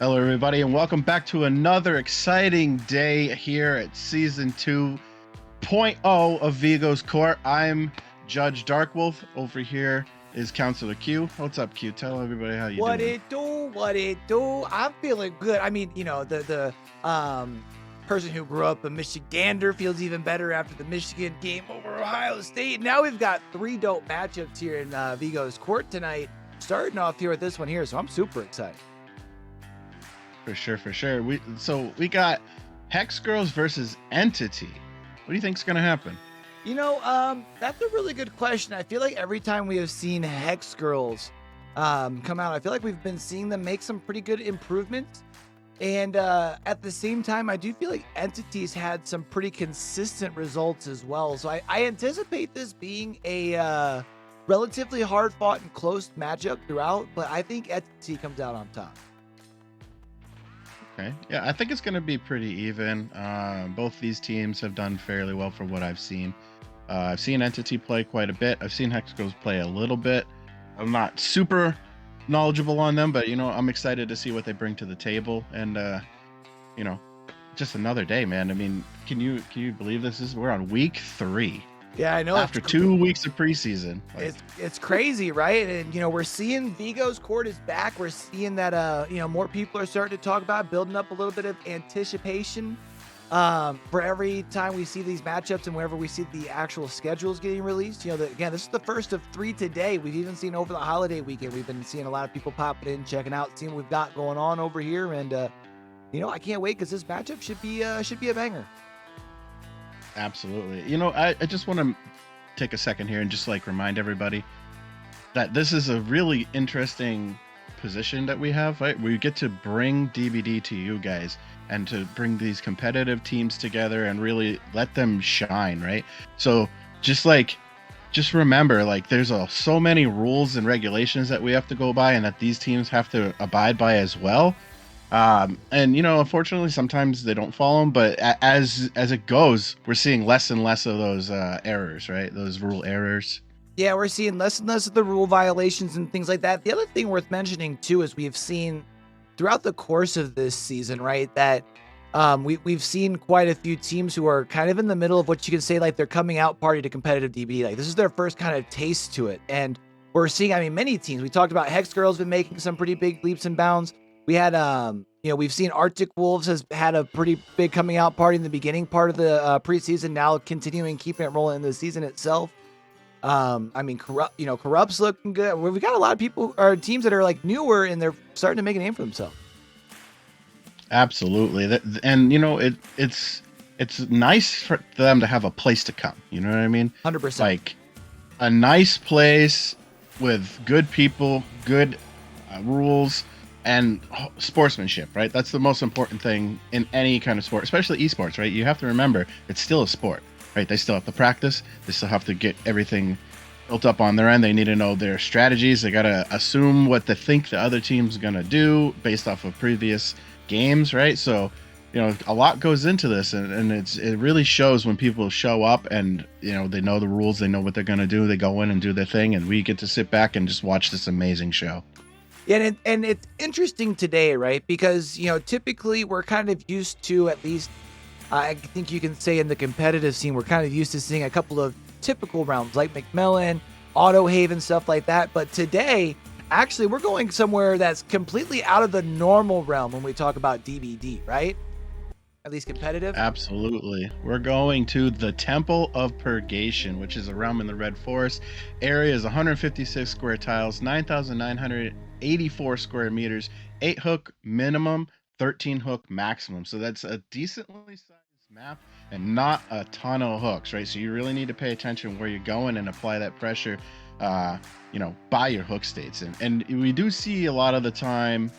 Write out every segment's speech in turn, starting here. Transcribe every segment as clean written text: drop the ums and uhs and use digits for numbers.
Hello, everybody, and welcome back to another exciting day here at Season 2.0 of Vigo's Court. I'm Judge Darkwolf. Over here is Counselor Q. What's up, Q? Tell everybody how you What doing. it do? What it do? I'm feeling good. I mean, the person who grew up a Michigander feels even better after the Michigan game over Ohio State. Now we've got three dope matchups here in Vigo's Court tonight. Starting off here with this one here, so I'm super excited. For sure. We got Hex Girls versus Entity. What do you think's gonna happen? That's a really good question. I feel like every time we have seen Hex Girls come out, I feel like we've been seeing them make some pretty good improvements. And at the same time, I do feel like Entity's had some pretty consistent results as well. So I anticipate this being a relatively hard fought and close matchup throughout, but I think Entity comes out on top. Okay. Yeah, I think it's going to be pretty even. Both these teams have done fairly well for what I've seen. I've seen Entity play quite a bit. I've seen Hex Girls play a little bit. I'm not super knowledgeable on them, but I'm excited to see what they bring to the table. And you know, just another day, man. I mean, can you believe this? We're on week 3. Yeah, I know. After 2 weeks of preseason. It's crazy, right? And we're seeing Vigo's Court is back. We're seeing that more people are starting to talk about building up a little bit of anticipation for every time we see these matchups and whenever we see the actual schedules getting released. Again, this is the first of 3 today. We've even seen over the holiday weekend, we've been seeing a lot of people popping in, checking out, seeing what we've got going on over here. And I can't wait because this matchup should be a banger. Absolutely. I just want to take a second here and just remind everybody that this is a really interesting position that we have, right? We get to bring DBD to you guys and to bring these competitive teams together and really let them shine, right? So just remember, there's so many rules and regulations that we have to go by and that these teams have to abide by as well. And unfortunately, sometimes they don't follow them. But as it goes, we're seeing less and less of those errors, right? Those rule errors. Yeah, we're seeing less and less of the rule violations and things like that. The other thing worth mentioning too is we've seen throughout the course of this season, right, that we've seen quite a few teams who are kind of in the middle of what you could say they're coming out party to competitive DB. This is their first kind of taste to it, and we're seeing. many teams. We talked about Hex Girls been making some pretty big leaps and bounds. We had, we've seen Arctic Wolves has had a pretty big coming out party in the beginning part of the preseason, now continuing, keeping it rolling in the season itself. Corrupt's looking good. We've got a lot of people or teams that are newer and they're starting to make a name for themselves. Absolutely. And it's nice for them to have a place to come. You know what I mean? 100%. Like a nice place with good people, good rules, and sportsmanship, right? That's the most important thing in any kind of sport, especially esports, right? You have to remember it's still a sport, right? They still have to practice. They still have to get everything built up on their end. They need to know their strategies. They got to assume what they think the other team's going to do based off of previous games, right? So, a lot goes into this, and it really shows when people show up and, they know the rules, they know what they're going to do. They go in and do their thing, and we get to sit back and just watch this amazing show. Yeah, and it's interesting today, right? Because, typically we're kind of used to, at least I think you can say in the competitive scene, we're kind of used to seeing a couple of typical rounds like McMillan, Autohaven, stuff like that. But today, actually, we're going somewhere that's completely out of the normal realm when we talk about DBD, right? At least competitive. Absolutely. We're going to the Temple of Purgation, which is a realm in the Red Forest. Area is 156 square tiles, 9,984 square meters, 8 hook minimum, 13 hook maximum. So that's a decently sized map and not a ton of hooks, right? So you really need to pay attention where you're going and apply that pressure, by your hook states. And we do see a lot of the time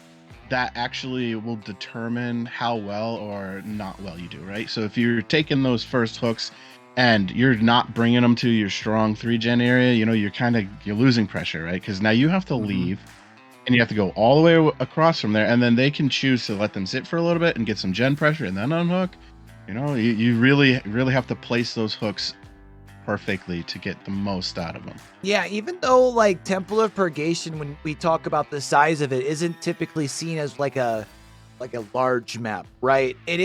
that actually will determine how well or not well you do, right? So if you're taking those first hooks and you're not bringing them to your strong 3-gen area, you're losing pressure, right? Because now you have to leave and you have to go all the way across from there, and then they can choose to let them sit for a little bit and get some gen pressure and then unhook. You really have to place those hooks perfectly to get the most out of them. Yeah, even though Temple of Purgation, when we talk about the size of it, isn't typically seen as a like a large map, right? It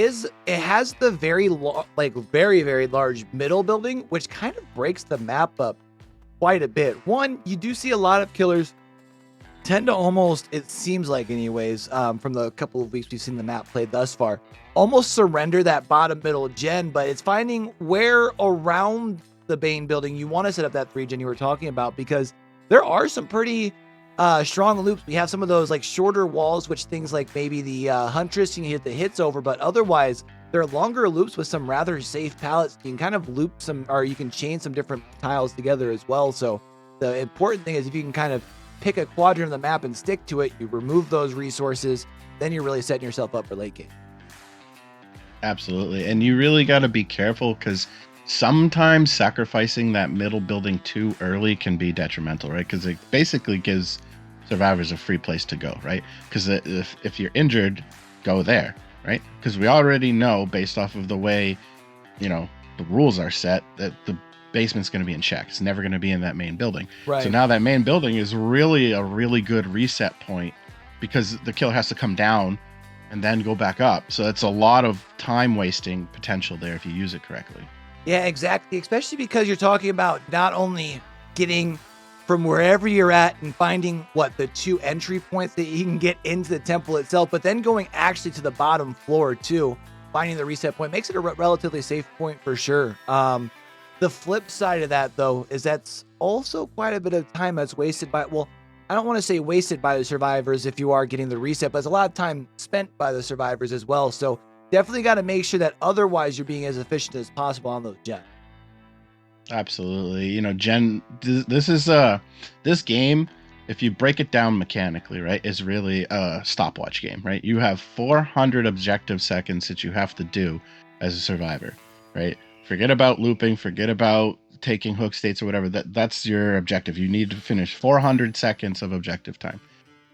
has the very very very large middle building, which kind of breaks the map up quite a bit. One, you do see a lot of killers tend to almost, it seems like anyways, from the couple of weeks we've seen the map played thus far, almost surrender that bottom middle gen, but it's finding where around the main building you want to set up that 3 gen you were talking about, because there are some pretty strong loops. We have some of those like shorter walls, which things like maybe the Huntress, you can hit the hits over, but otherwise there are longer loops with some rather safe pallets. You can kind of loop some, or you can chain some different tiles together as well. So the important thing is if you can kind of pick a quadrant of the map and stick to it, you remove those resources, then you're really setting yourself up for late game. Absolutely. And you really got to be careful, because sometimes sacrificing that middle building too early can be detrimental, right? Because it basically gives survivors a free place to go, right? Because if you're injured, go there, right? Because we already know, based off of the way, the rules are set, that the basement's going to be in check. It's never going to be in that main building. Right. So now that main building is really a really good reset point, because the killer has to come down and then go back up. So it's a lot of time wasting potential there if you use it correctly. Yeah, exactly. Especially because you're talking about not only getting from wherever you're at and finding the 2 entry points that you can get into the temple itself, but then going actually to the bottom floor too, finding the reset point makes it a relatively safe point for sure. The flip side of that, though, is that's also quite a bit of time that's wasted by, well, I don't want to say wasted by the survivors if you are getting the reset, but it's a lot of time spent by the survivors as well. So definitely got to make sure that otherwise you're being as efficient as possible on those gens. Absolutely. This game, if you break it down mechanically, right, is really a stopwatch game, right? You have 400 objective seconds that you have to do as a survivor, right? Forget about looping, forget about taking hook states or whatever. That's your objective. You need to finish 400 seconds of objective time.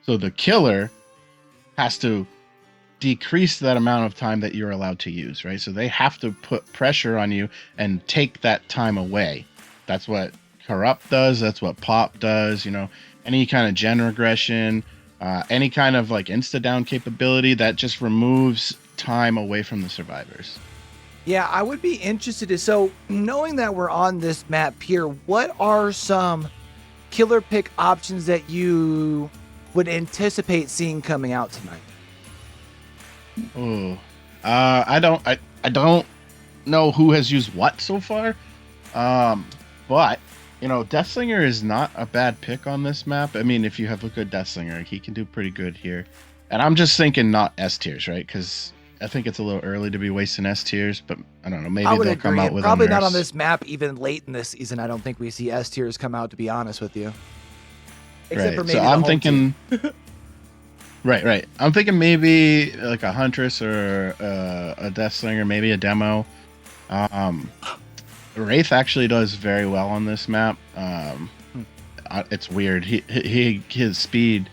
So the killer has to decrease that amount of time that you're allowed to use, right? So they have to put pressure on you and take that time away. That's what Corrupt does. That's what Pop does. Any kind of gen regression, any kind of like insta down capability, that just removes time away from the survivors. Yeah, I would be interested so knowing that we're on this map here, what are some killer pick options that you would anticipate seeing coming out tonight? Oh, I don't know who has used what so far. But Deathslinger is not a bad pick on this map. I mean, if you have a good Deathslinger, he can do pretty good here. And I'm just thinking not S tiers, right? Because I think it's a little early to be wasting S tiers, but I don't know. Maybe they'll come out with probably not on this map even late in this season. I don't think we see S tiers come out, to be honest with you. Except for maybe so I'm thinking. Right. I'm thinking maybe like a Huntress or a Deathslinger, maybe a demo. Wraith actually does very well on this map. It's weird. His speed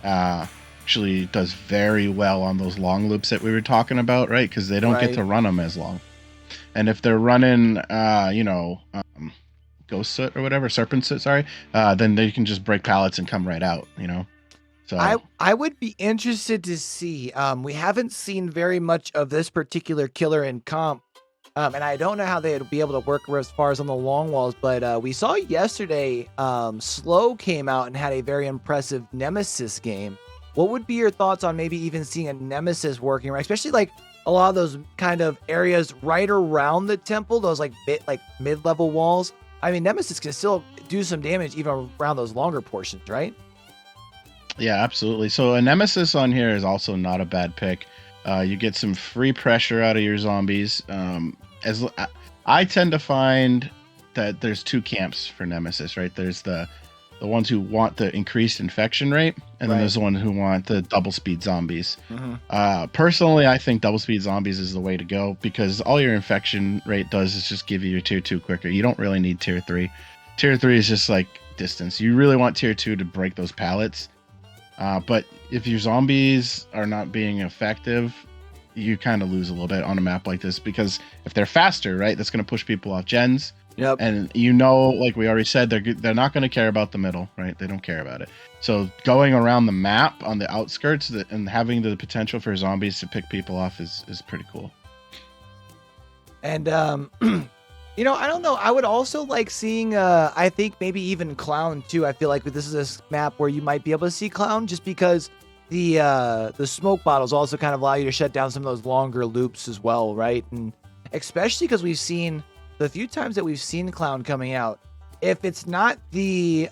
actually does very well on those long loops that we were talking about, right? Because they don't get to run them as long. And if they're running, Ghost Soot or whatever, Serpent Soot, sorry, then they can just break pallets and come right out, So I would be interested to see. We haven't seen very much of this particular killer in comp. And I don't know how they'd be able to work as far as on the long walls, but we saw yesterday Slow came out and had a very impressive Nemesis game. What would be your thoughts on maybe even seeing a Nemesis working, right? Especially like a lot of those kind of areas right around the temple, those like mid-level walls. I mean, Nemesis can still do some damage even around those longer portions, right? Yeah, absolutely. So a Nemesis on here is also not a bad pick. You get some free pressure out of your zombies. As I tend to find that there's 2 camps for Nemesis, right? There's the ones who want the increased infection rate, and then there's the ones who want the double speed zombies. Mm-hmm. Personally, I think double speed zombies is the way to go, because all your infection rate does is just give you your tier 2 quicker. You don't really need tier 3. Tier 3 is just like distance. You really want tier 2 to break those pallets. But if your zombies are not being effective, you kind of lose a little bit on a map like this, because if they're faster, right, that's going to push people off gens. Yep. And you know, like we already said, they're not going to care about the middle, right? They don't care about it. So going around the map on the outskirts and having the potential for zombies to pick people off is pretty cool. And you know, I don't know. I would also like seeing I think maybe even Clown too. I feel like this is a map where you might be able to see Clown just because the smoke bottles also kind of allow you to shut down some of those longer loops as well, right? And especially because we've seen the few times that we've seen Clown coming out, if it's not the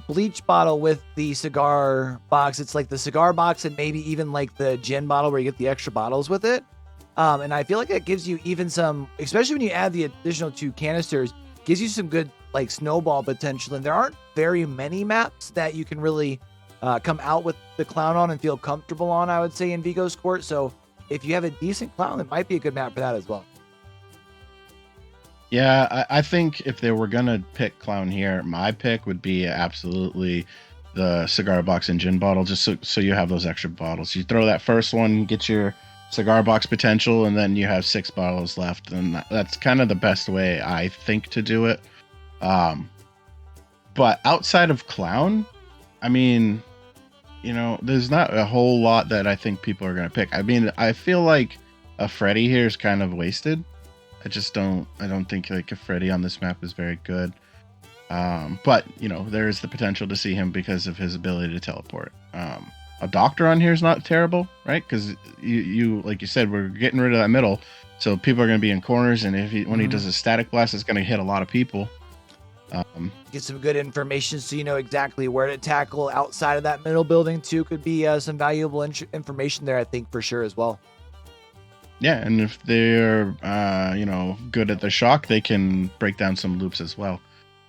bleach bottle with the cigar box, it's like the cigar box and maybe even like the gin bottle where you get the extra bottles with it. And I feel like that gives you even some, especially when you add the additional 2 canisters, gives you some good like snowball potential. And there aren't very many maps that you can really come out with the Clown on and feel comfortable on, I would say, in Vigo's Court. So if you have a decent Clown, it might be a good map for that as well. Yeah, I think if they were gonna pick Clown here, my pick would be absolutely the cigar box and gin bottle, just so you have those extra bottles. You throw that first one, get your cigar box potential, and then you have 6 bottles left, and that's kind of the best way I think to do it. But outside of Clown, I mean, you know, there's not a whole lot that I think people are gonna pick. I mean, I feel like a Freddy here is kind of wasted. I don't think like a Freddy on this map is very good. But you know, there is the potential to see him because of his ability to teleport. A doctor on here is not terrible, right? Because you like you said, we're getting rid of that middle, so people are going to be in corners, and when he does a static blast, it's going to hit a lot of people. Get some good information so you know exactly where to tackle outside of that middle building too. Could be some valuable information there, I think, for sure as well. Yeah, and if they're you know, good at the shock, they can break down some loops as well.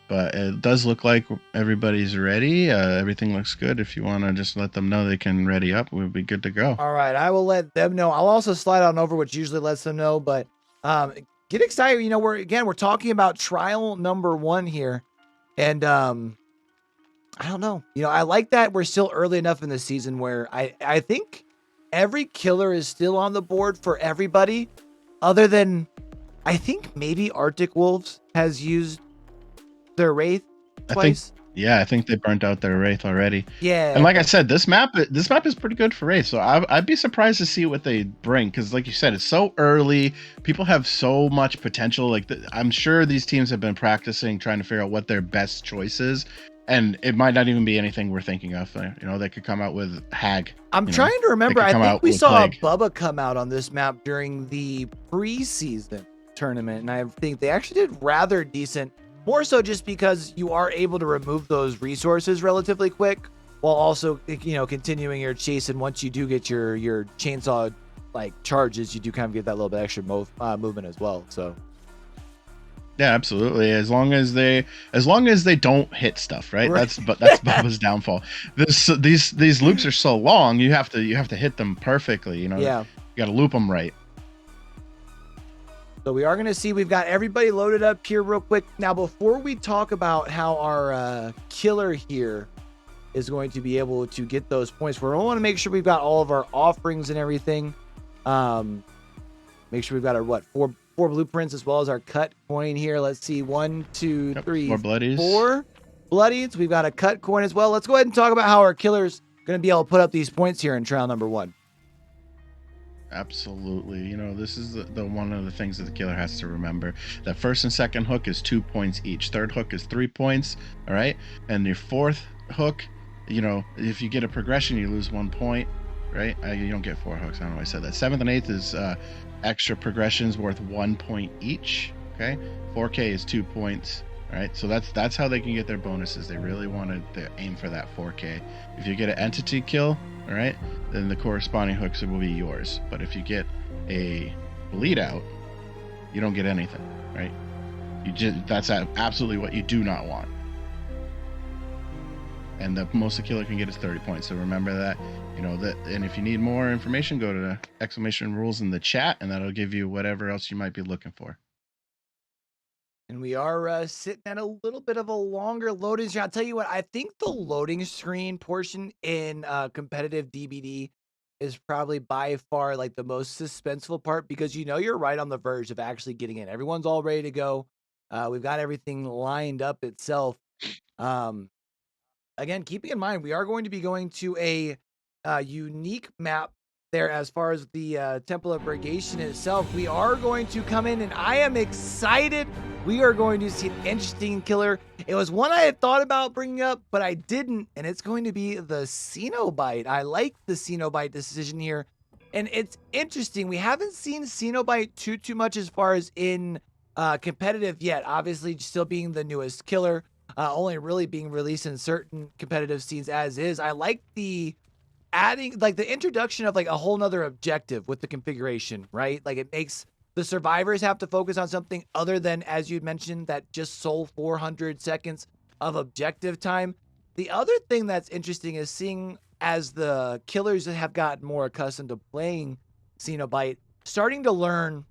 But it does look like everybody's ready. Everything looks good. If you want to just let them know they can ready up, we'll be good to go. All right, I will let them know. I'll also slide on over, which usually lets them know. But get excited. You know, we're talking about trial number 1 here, and I don't know. You know, I like that we're still early enough in the season where I think every killer is still on the board for everybody, other than I think maybe Arctic Wolves has used their Wraith twice. I think they burnt out their Wraith already. Yeah, And like I said, this map is pretty good for Wraith. So I'd be surprised to see what they bring, because like you said, it's so early. People have so much potential. Like I'm sure these teams have been practicing, trying to figure out what their best choice is. And it might not even be anything we're thinking of. You know, they could come out with Hag. I'm trying to remember. I think we saw Plague. Bubba come out on this map during the preseason tournament, and I think they actually did rather decent. More so just because you are able to remove those resources relatively quick, while also, you know, continuing your chase. And once you do get your chainsaw like charges, you do kind of get that little bit extra movement as well. So yeah, absolutely. As long as they don't hit stuff, right? That's Bubba's downfall. These loops are so long. You have to hit them perfectly. You know. Yeah. You got to loop them right. So we are going to see, we've got everybody loaded up here real quick. Now, before we talk about how our killer here is going to be able to get those points, we want to make sure we've got all of our offerings and everything. Make sure we've got our, four blueprints as well as our cut coin here. Let's see, 1, 2, 3, 4 bloodies. 4 bloodies. We've got a cut coin as well. Let's go ahead and talk about how our killer's going to be able to put up these points here in trial number 1. Absolutely. You know, this is the one of the things that the killer has to remember. That first and second hook is 2 points each. Third hook is 3 points. All right. And your fourth hook, you know, if you get a progression, you lose 1 point. Right. You don't get 4 hooks. I don't know why I said that. 7th and 8th is extra progressions worth 1 point each. Okay. 4K is 2 points. All right. So that's how they can get their bonuses. They really wanted to aim for that 4K. If you get an entity kill, all right, then the corresponding hooks will be yours. But if you get a bleed out, you don't get anything, right? That's absolutely what you do not want. And the most the killer can get is 30 points. So remember that, you know, that. And if you need more information, go to the exclamation rules in the chat, and that'll give you whatever else you might be looking for. And we are sitting at a little bit of a longer loading screen. I'll tell you what, I think the loading screen portion in competitive DBD is probably by far like the most suspenseful part, because you know you're right on the verge of actually getting in. Everyone's all ready to go. We've got everything lined up itself. Um, Again, keeping in mind, we are going to be going to a unique map there as far as the Temple of Purgation itself. We are going to come in, and I am excited. We are going to see an interesting killer. It was one I had thought about bringing up, but I didn't, and it's going to be the Cenobite. I like the Cenobite decision here, and it's interesting. We haven't seen Cenobite too much as far as in competitive yet. Obviously, still being the newest killer, only really being released in certain competitive scenes as is. I like the adding, like the introduction of like a whole nother objective with the configuration, right? Like it makes the survivors have to focus on something other than, as you'd mentioned, that just sole 400 seconds of objective time. The other thing that's interesting is seeing as the killers have gotten more accustomed to playing Cenobite, starting to learn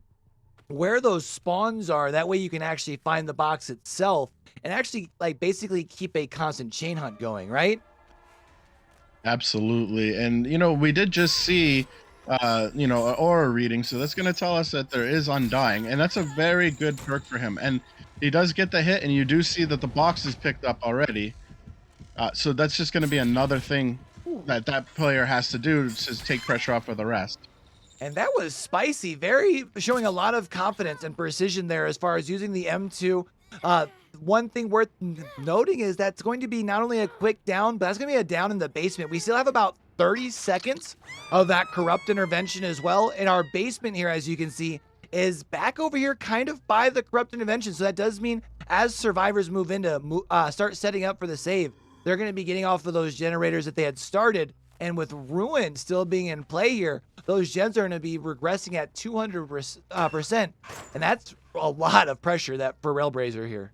where those spawns are. That way you can actually find the box itself and actually like basically keep a constant chain hunt going, right? Absolutely. And we did just see an aura reading, so that's going to tell us that there is undying, and that's a very good perk for him. And he does get the hit, and you do see that the box is picked up already. So that's just going to be another thing that player has to do to take pressure off of the rest. And that was spicy, very showing a lot of confidence and precision there as far as using the M2. One thing worth noting is that's going to be not only a quick down, but that's going to be a down in the basement. We still have about 30 seconds of that corrupt intervention as well. And our basement here, as you can see, is back over here kind of by the corrupt intervention. So that does mean as survivors move into start setting up for the save, they're going to be getting off of those generators that they had started. And with Ruin still being in play here, those gens are going to be regressing at 200%. And that's a lot of pressure that for Railblazer here.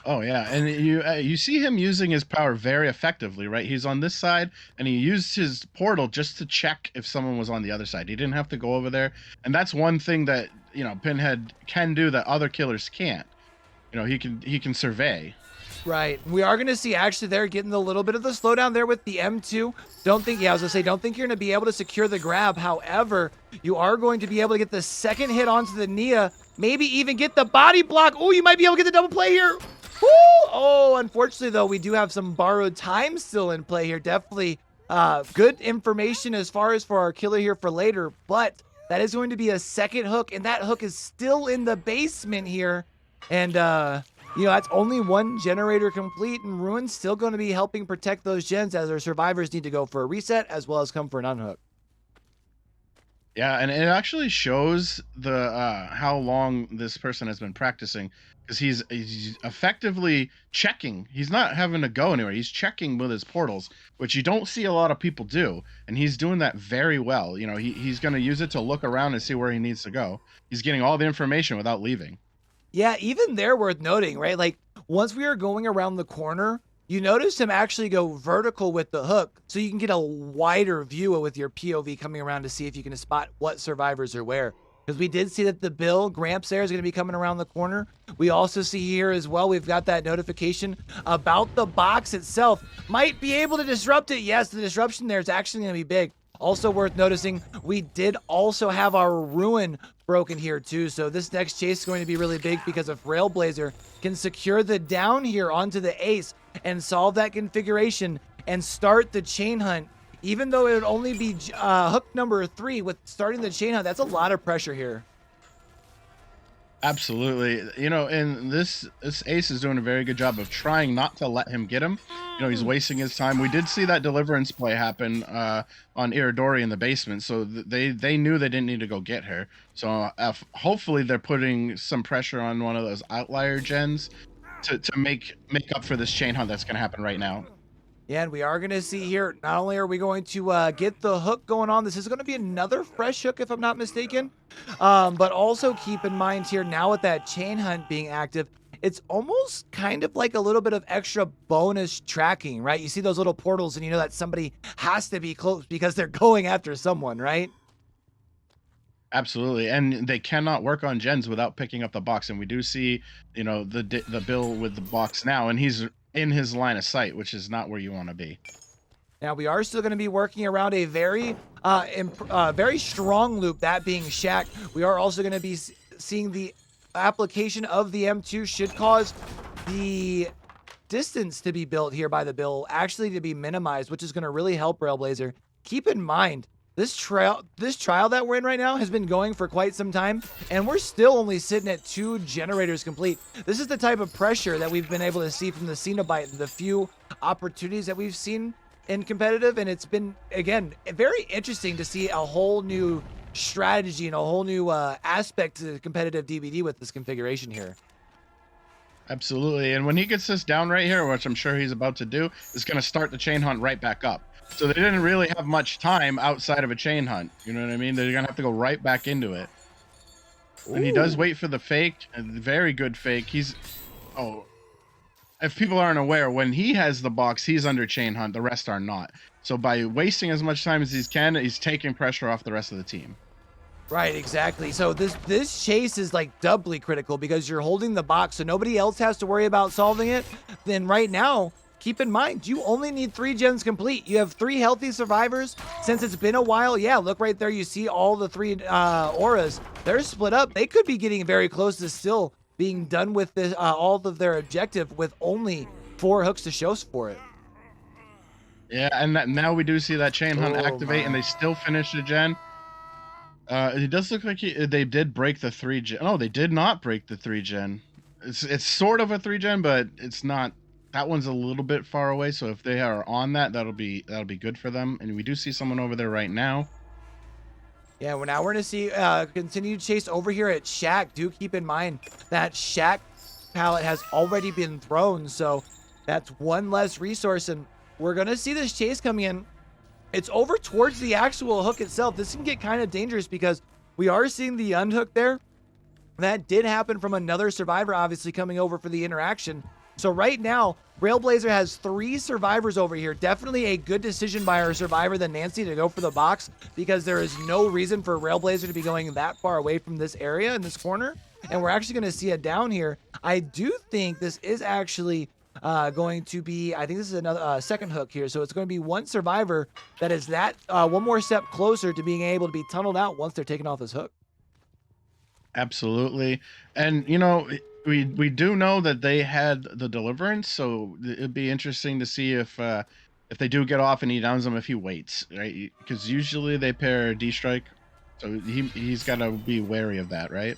Oh yeah, and you see him using his power very effectively, right? He's on this side, and he used his portal just to check if someone was on the other side. He didn't have to go over there, and that's one thing that Pinhead can do that other killers can't. He can survey. Right. We are going to see actually they're getting a little bit of the slowdown there with the M2. Don't think you're going to be able to secure the grab. However, you are going to be able to get the second hit onto the Nia, maybe even get the body block. Oh, you might be able to get the double play here. Woo! Oh, unfortunately, though, we do have some borrowed time still in play here. Definitely good information as far as for our killer here for later, but that is going to be a second hook, and that hook is still in the basement here. And, that's only one generator complete, and Ruin's still going to be helping protect those gens as our survivors need to go for a reset as well as come for an unhook. Yeah, and it actually shows the how long this person has been practicing, because he's effectively checking. He's not having to go anywhere. He's checking with his portals, which you don't see a lot of people do, and he's doing that very well. He's going to use it to look around and see where he needs to go. He's getting all the information without leaving. Yeah, even there worth noting, right? Like once we are going around the corner, you notice him actually go vertical with the hook so you can get a wider view with your POV coming around to see if you can spot what survivors are where. Because we did see that the Bill Gramps there is going to be coming around the corner. We also see here as well, we've got that notification about the box itself. Might be able to disrupt it. Yes, the disruption there is actually going to be big. Also worth noticing, we did also have our Ruin broken here too. So this next chase is going to be really big, because if Railblazer can secure the down here onto the ace and solve that configuration and start the chain hunt, even though it would only be hook number 3 with starting the chain hunt, that's a lot of pressure here. Absolutely. And this ace is doing a very good job of trying not to let him get him. He's wasting his time. We did see that deliverance play happen on Iridori in the basement, so they knew they didn't need to go get her. So hopefully they're putting some pressure on one of those outlier gens to make up for this chain hunt that's going to happen right now. Yeah, and we are going to see here, not only are we going to get the hook going on, this is going to be another fresh hook if I'm not mistaken, but also keep in mind here now with that chain hunt being active, it's almost kind of like a little bit of extra bonus tracking, right? You see those little portals and you know that somebody has to be close because they're going after someone, right? Absolutely, and they cannot work on gens without picking up the box. And we do see, the Bill with the box now, and he's in his line of sight, which is not where you want to be. Now we are still going to be working around a very very strong loop, that being Shaq. We are also going to be seeing the application of the M2 should cause the distance to be built here by the Bill actually to be minimized, which is going to really help Railblazer. Keep in mind, this trial that we're in right now has been going for quite some time, and we're still only sitting at 2 generators complete. This is the type of pressure that we've been able to see from the Cenobite, the few opportunities that we've seen in competitive, and it's been, again, very interesting to see a whole new strategy and a whole new aspect to the competitive DBD with this configuration here. Absolutely. And when he gets this down right here, which I'm sure he's about to do, is going to start the chain hunt right back up. So they didn't really have much time outside of a chain hunt. You know what I mean? They're going to have to go right back into it. Ooh. And he does wait for the fake, a very good fake. If people aren't aware, when he has the box, he's under chain hunt. The rest are not. So by wasting as much time as he can, he's taking pressure off the rest of the team. Right, exactly. So this chase is like doubly critical because you're holding the box, so nobody else has to worry about solving it. Then right now, keep in mind, you only need 3 gens complete. You have 3 healthy survivors. Since it's been a while, yeah, look right there. You see all the 3 auras. They're split up. They could be getting very close to still being done with this, all of their objective with only 4 hooks to show for it. Yeah, and now we do see that chain hunt activate, and they still finish the gen. It does look like they did break the 3 gen. Oh, they did not break the 3 gen. It's sort of a 3 gen, but it's not. That one's a little bit far away, so if they are on that, that'll be good for them. And we do see someone over there right now. Yeah, well, now we're going to see continued chase over here at Shack. Do keep in mind that Shack pallet has already been thrown, so that's 1 less resource, and we're going to see this chase coming in. It's over towards the actual hook itself. This can get kind of dangerous because we are seeing the unhook there. That did happen from another survivor, obviously, coming over for the interaction. So right now, Railblazer has 3 survivors over here. Definitely a good decision by our survivor, the Nancy, to go for the box because there is no reason for Railblazer to be going that far away from this area in this corner. And we're actually going to see it down here. I do think this is actually going to be, I think this is another second hook here. So it's going to be 1 survivor that is that 1 more step closer to being able to be tunneled out once they're taken off this hook. Absolutely. And, you know, we do know that they had the deliverance, so it'd be interesting to see if they do get off and he downs them if he waits, right? Because usually they pair D-Strike, so he's got to be wary of that, right?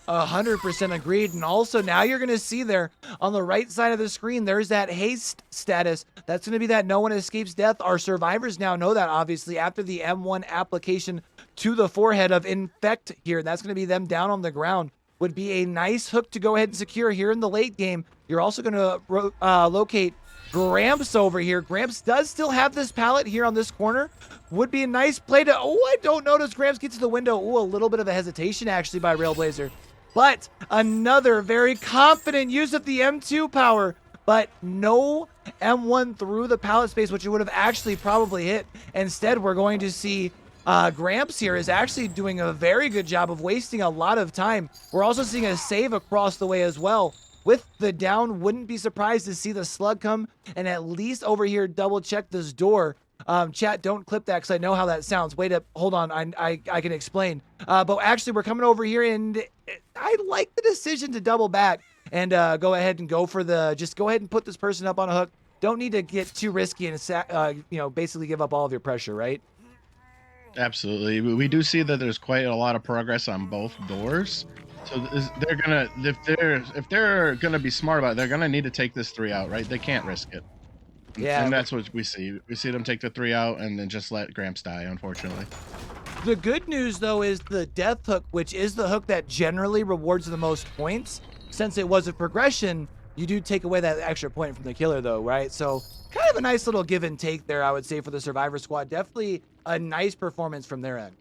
100% agreed. And also now you're going to see there on the right side of the screen, there's that haste status. That's going to be that no one escapes death. Our survivors now know that, obviously, after the M1 application to the forehead of infect here. That's going to be them down on the ground. Would be a nice hook to go ahead and secure here in the late game. You're also going to locate Gramps over here. Gramps does still have this pallet here on this corner. Would be a nice play to, I don't notice Gramps get to the window. A little bit of a hesitation actually by Railblazer. But another very confident use of the M2 power, but no M1 through the pallet space, which it would have actually probably hit. Instead, we're going to see Gramps here is actually doing a very good job of wasting a lot of time. We're also seeing a save across the way as well. With the down, wouldn't be surprised to see the slug come and at least over here double check this door. Chat, don't clip that because I know how that sounds. Wait up, hold on, I can explain. But actually, we're coming over here, and I like the decision to double back and go ahead and go for just go ahead and put this person up on a hook. Don't need to get too risky and basically give up all of your pressure, right? Absolutely. We do see that there's quite a lot of progress on both doors. So they're gonna, if they're gonna be smart about it, they're gonna need to take this 3 out, right? They can't risk it. Yeah, and that's what we see. We see them take the 3 out and then just let Gramps die, unfortunately. The good news, though, is the death hook, which is the hook that generally rewards the most points. Since it was a progression, you do take away that extra point from the killer, though, right? So kind of a nice little give and take there, I would say, for the Survivor Squad. Definitely a nice performance from their end.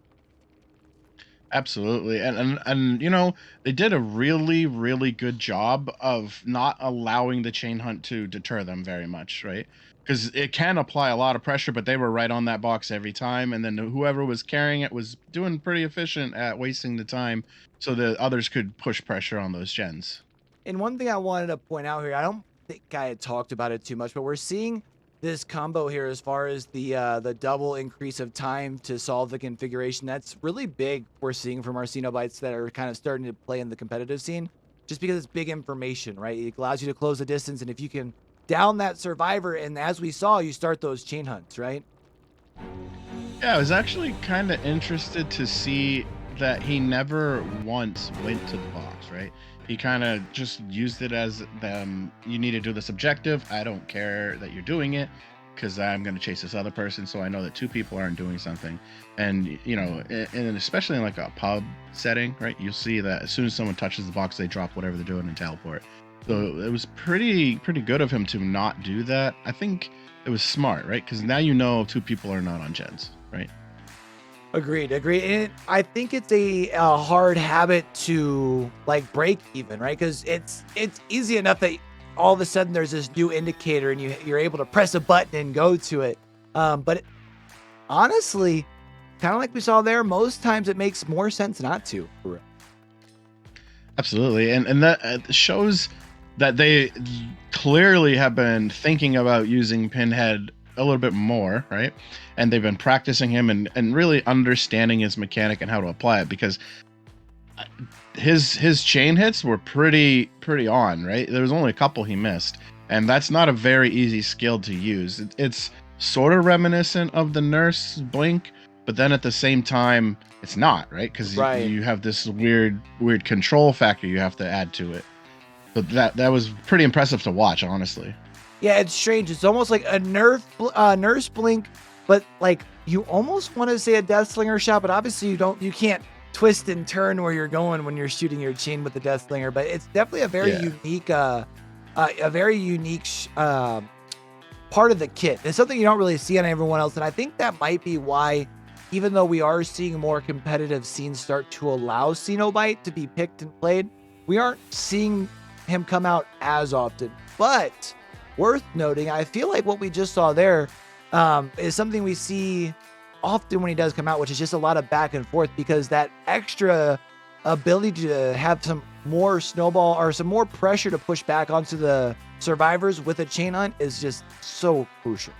Absolutely. And you know, they did a really, really good job of not allowing the chain hunt to deter them very much, right? Because it can apply a lot of pressure, but they were right on that box every time. And then whoever was carrying it was doing pretty efficient at wasting the time so that others could push pressure on those gens. And one thing I wanted to point out here, I don't think I had talked about it too much, but we're seeing this combo here as far as the double increase of time to solve the configuration. That's really big we're seeing from our Cenobites that are kind of starting to play in the competitive scene, just because it's big information, right? It allows you to close the distance, and if you can down that survivor, and as we saw, you start those chain hunts, right? Yeah, I was actually kind of interested to see that he never once went to the box, right? He kind of just used it as you need to do this objective. I don't care that you're doing it because I'm going to chase this other person. So I know that two people aren't doing something. And, you know, and especially in like a pub setting, right? You'll see that as soon as someone touches the box, they drop whatever they're doing and teleport. So it was pretty good of him to not do that. I think it was smart, right? Because now you know two people are not on gens, right? Agreed. And I think it's a hard habit to like break even, right? Because it's easy enough that all of a sudden there's this new indicator and you're able to press a button and go to it. Honestly, kind of like we saw there, most times it makes more sense not to. For real. Absolutely, and that shows that they clearly have been thinking about using Pinhead a little bit more, right? And they've been practicing him and really understanding his mechanic and how to apply it, because his chain hits were pretty on, right? There was only a couple he missed, and that's not a very easy skill to use. It's sort of reminiscent of the Nurse Blink, but then at the same time it's not, right? Because you have this weird control factor you have to add to it. But that was pretty impressive to watch, honestly. Yeah, it's strange. It's almost like a Nurse Blink, but like you almost want to say a Deathslinger shot, but obviously you can't twist and turn where you're going when you're shooting your chain with the Deathslinger. But it's definitely a very unique part of the kit. It's something you don't really see on everyone else, and I think that might be why, even though we are seeing more competitive scenes start to allow Cenobite to be picked and played, we aren't seeing him come out as often. But worth noting, I feel like what we just saw there is something we see often when he does come out, which is just a lot of back and forth, because that extra ability to have some more snowball or some more pressure to push back onto the survivors with a chain hunt is just so crucial.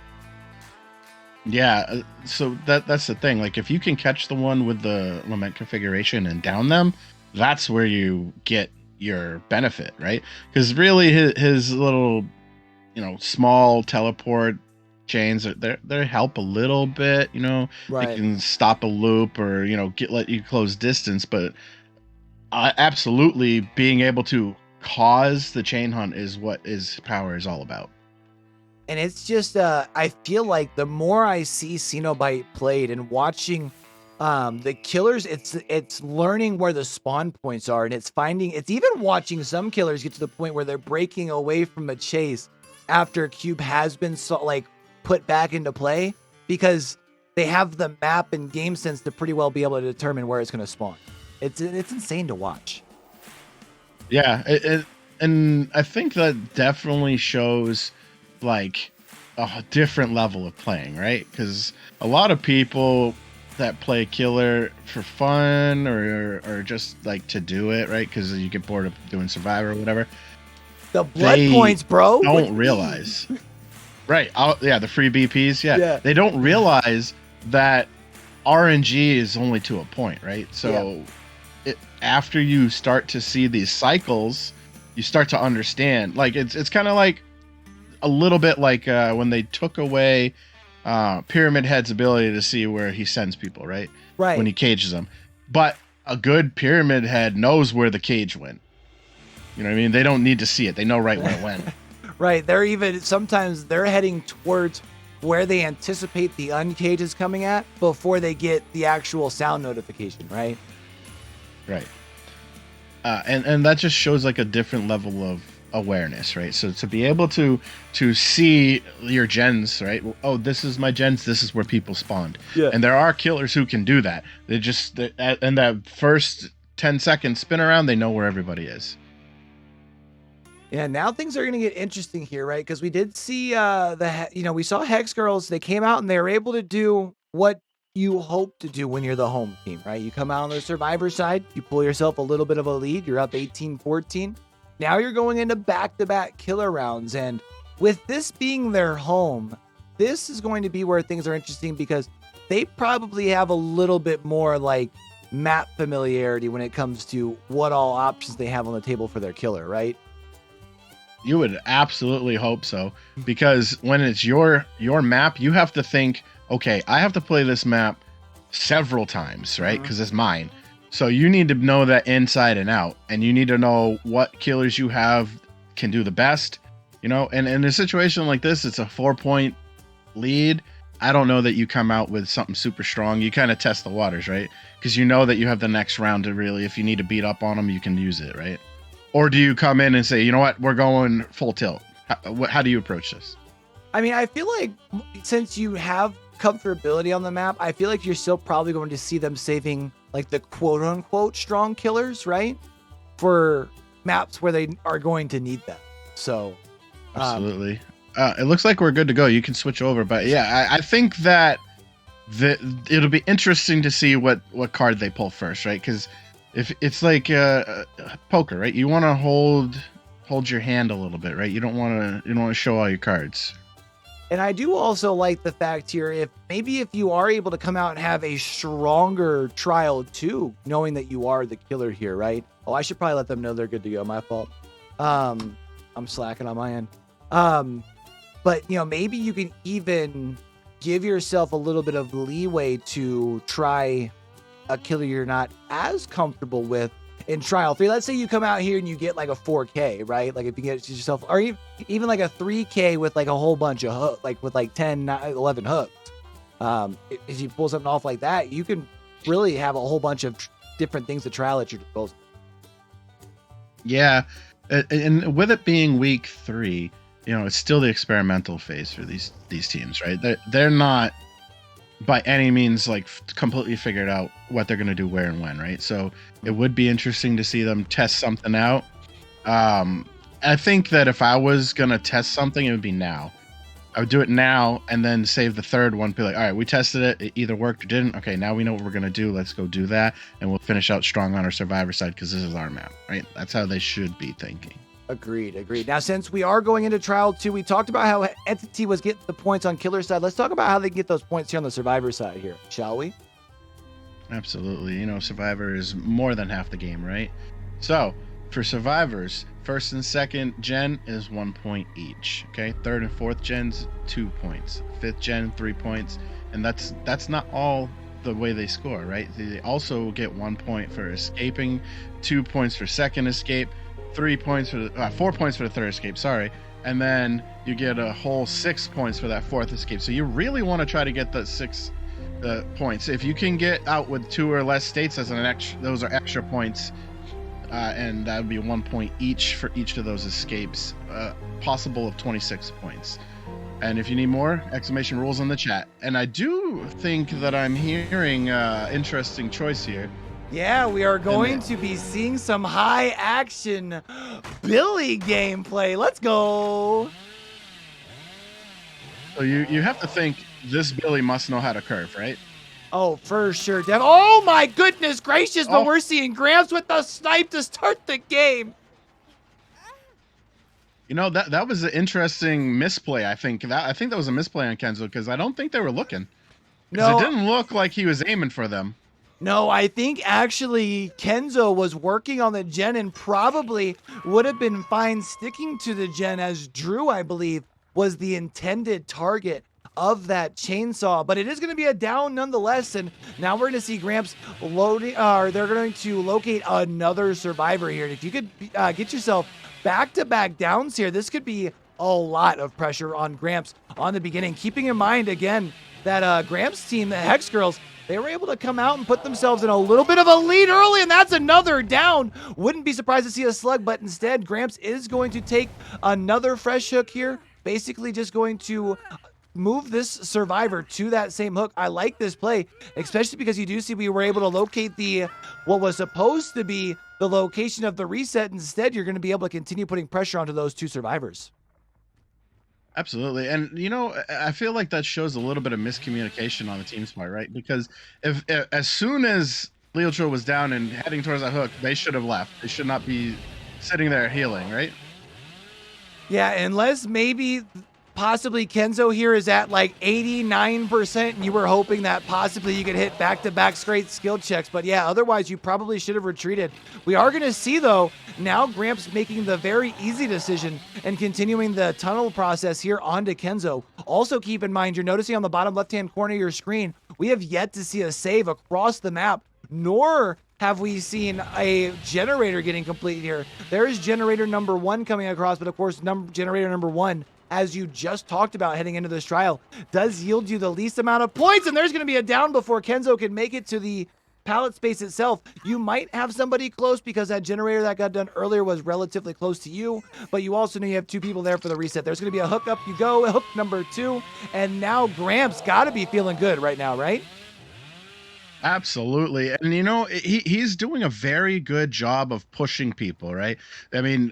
Yeah, so that's the thing. Like, if you can catch the one with the lament configuration and down them, that's where you get your benefit, right? Because really his little, small teleport chains, they help a little bit, Right. They can stop a loop or let you close distance, but absolutely being able to cause the chain hunt is what his power is all about. And it's just I feel like the more I see Cenobite played and watching the killers, it's learning where the spawn points are, and it's even watching some killers get to the point where they're breaking away from a chase after Cube has been put back into play, because they have the map and game sense to pretty well be able to determine where it's going to spawn. It's insane to watch. Yeah, and I think that definitely shows like a different level of playing, right? Because a lot of people that play killer for fun or just like to do it, right? Because you get bored of doing survivor or whatever. The blood points, bro. Don't realize. Right. The free BPs. Yeah. They don't realize that RNG is only to a point, right? So after you start to see these cycles, you start to understand. Like, it's kind of like a little bit like when they took away Pyramid Head's ability to see where he sends people, right? Right. When he cages them. But a good Pyramid Head knows where the cage went. You know what I mean? They don't need to see it. They know right where it went. Right. Sometimes they're heading towards where they anticipate the uncage is coming at before they get the actual sound notification, right? Right. And that just shows like a different level of awareness, right? So to be able to see your gens, right? Oh, this is my gens. This is where people spawned. Yeah. And there are killers who can do that. They just in that first 10 seconds spin around, they know where everybody is. Yeah, now things are going to get interesting here, right? Because we did see we saw Hex Girls. They came out and they were able to do what you hope to do when you're the home team, right? You come out on the survivor side, you pull yourself a little bit of a lead. You're up 18-14. Now you're going into back-to-back killer rounds. And with this being their home, this is going to be where things are interesting because they probably have a little bit more like map familiarity when it comes to what all options they have on the table for their killer, right? You would absolutely hope so, because when it's your map, you have to think, okay, I have to play this map several times, right? Because it's mine. So you need to know that inside and out, and you need to know what killers you have can do the best, and in a situation like this, it's a 4-point lead. I don't know that you come out with something super strong. You kind of test the waters, right? Because you know that you have the next round to really, if you need to beat up on them, you can use it, right? Or do you come in and say, you know what, we're going full tilt? How do you approach this? I mean, I feel like since you have comfortability on the map, I feel like you're still probably going to see them saving like the quote unquote strong killers, right? For maps where they are going to need them. So absolutely. It looks like we're good to go. You can switch over, but yeah, I think that it'll be interesting to see what card they pull first, right? Because if it's like poker, right? You want to hold your hand a little bit, right? You don't want to show all your cards. And I do also like the fact here, if you are able to come out and have a stronger trial too, knowing that you are the killer here, right? Oh, I should probably let them know they're good to go. My fault. I'm slacking on my end. But maybe you can even give yourself a little bit of leeway to try a killer you're not as comfortable with in trial 3. Let's say you come out here and you get like a 4K, right? Like if you get yourself, or even like a 3K with like a whole bunch of hooks, like with like 10, 11 hooks. If you pull something off like that, you can really have a whole bunch of different things to trial at your disposal. Yeah, and with it being week 3, it's still the experimental phase for these teams, right? They're not by any means like completely figured out what they're going to do where and when, right? So it would be interesting to see them test something out. I think that if I was going to test something, it would be now. I would do it now and then save the third one, be like, all right, we tested it either worked or didn't. Okay, now we know what we're going to do. Let's go do that, and we'll finish out strong on our survivor side because this is our map, right? That's how they should be thinking. Agreed. Now, since we are going into trial 2, we talked about how Entity was getting the points on killer side. Let's talk about how they get those points here on the survivor side here, shall we? Absolutely. Survivor is more than half the game, right? So for survivors, first and second gen is 1 point each. Okay, third and fourth gens 2 points, fifth gen 3 points, and that's not all the way they score, right? They also get 1 point for escaping, 2 points for second escape, 4 points for the third escape, sorry, and then you get a whole 6 points for that fourth escape. So you really want to try to get the 6 points. If you can get out with 2 or less states as those are extra points, and that would be 1 point each for each of those escapes, possible of 26 points. And if you need more, exclamation rules in the chat. And I do think that I'm hearing interesting choice here. Yeah, we are going to be seeing some high action Billy gameplay. Let's go. So you have to think this Billy must know how to curve, right? Oh, for sure, Dev. Oh my goodness gracious, but we're seeing Gramps with the snipe to start the game. That was an interesting misplay. I think that was a misplay on Kenzo because I don't think they were looking. No, it didn't look like he was aiming for them. No, I think actually Kenzo was working on the gen and probably would have been fine sticking to the gen, as Drew, I believe, was the intended target of that chainsaw. But it is going to be a down nonetheless, and now we're going to see Gramps loading, or they're going to locate another survivor here. And if you could get yourself back-to-back downs here, this could be a lot of pressure on Gramps on the beginning. Keeping in mind, again, that Gramps team, the Hex Girls, they were able to come out and put themselves in a little bit of a lead early, and that's another down. Wouldn't be surprised to see a slug, but instead, Gramps is going to take another fresh hook here, basically just going to move this survivor to that same hook. I like this play, especially because you do see we were able to locate what was supposed to be the location of the reset. Instead, you're going to be able to continue putting pressure onto those 2 survivors. Absolutely. And, I feel like that shows a little bit of miscommunication on the team's part, right? Because if as soon as Leotro was down and heading towards that hook, they should have left. They should not be sitting there healing, right? Yeah, unless maybe possibly Kenzo here is at like 89%, and you were hoping that possibly you could hit back-to-back straight skill checks. But yeah, otherwise you probably should have retreated. We are going to see, though, now Gramps making the very easy decision and continuing the tunnel process here onto Kenzo. Also keep in mind, you're noticing on the bottom left-hand corner of your screen, we have yet to see a save across the map, nor have we seen a generator getting complete here. There is generator number 1 coming across, but of course, generator number 1, as you just talked about heading into this trial, does yield you the least amount of points, and there's going to be a down before Kenzo can make it to the pallet space itself. You might have somebody close because that generator that got done earlier was relatively close to you, but you also know you have 2 people there for the reset. There's going to be a hook up you go, hook number 2, and now Gramps got to be feeling good right now, right? Absolutely. And you know, he's doing a very good job of pushing people, right? I mean,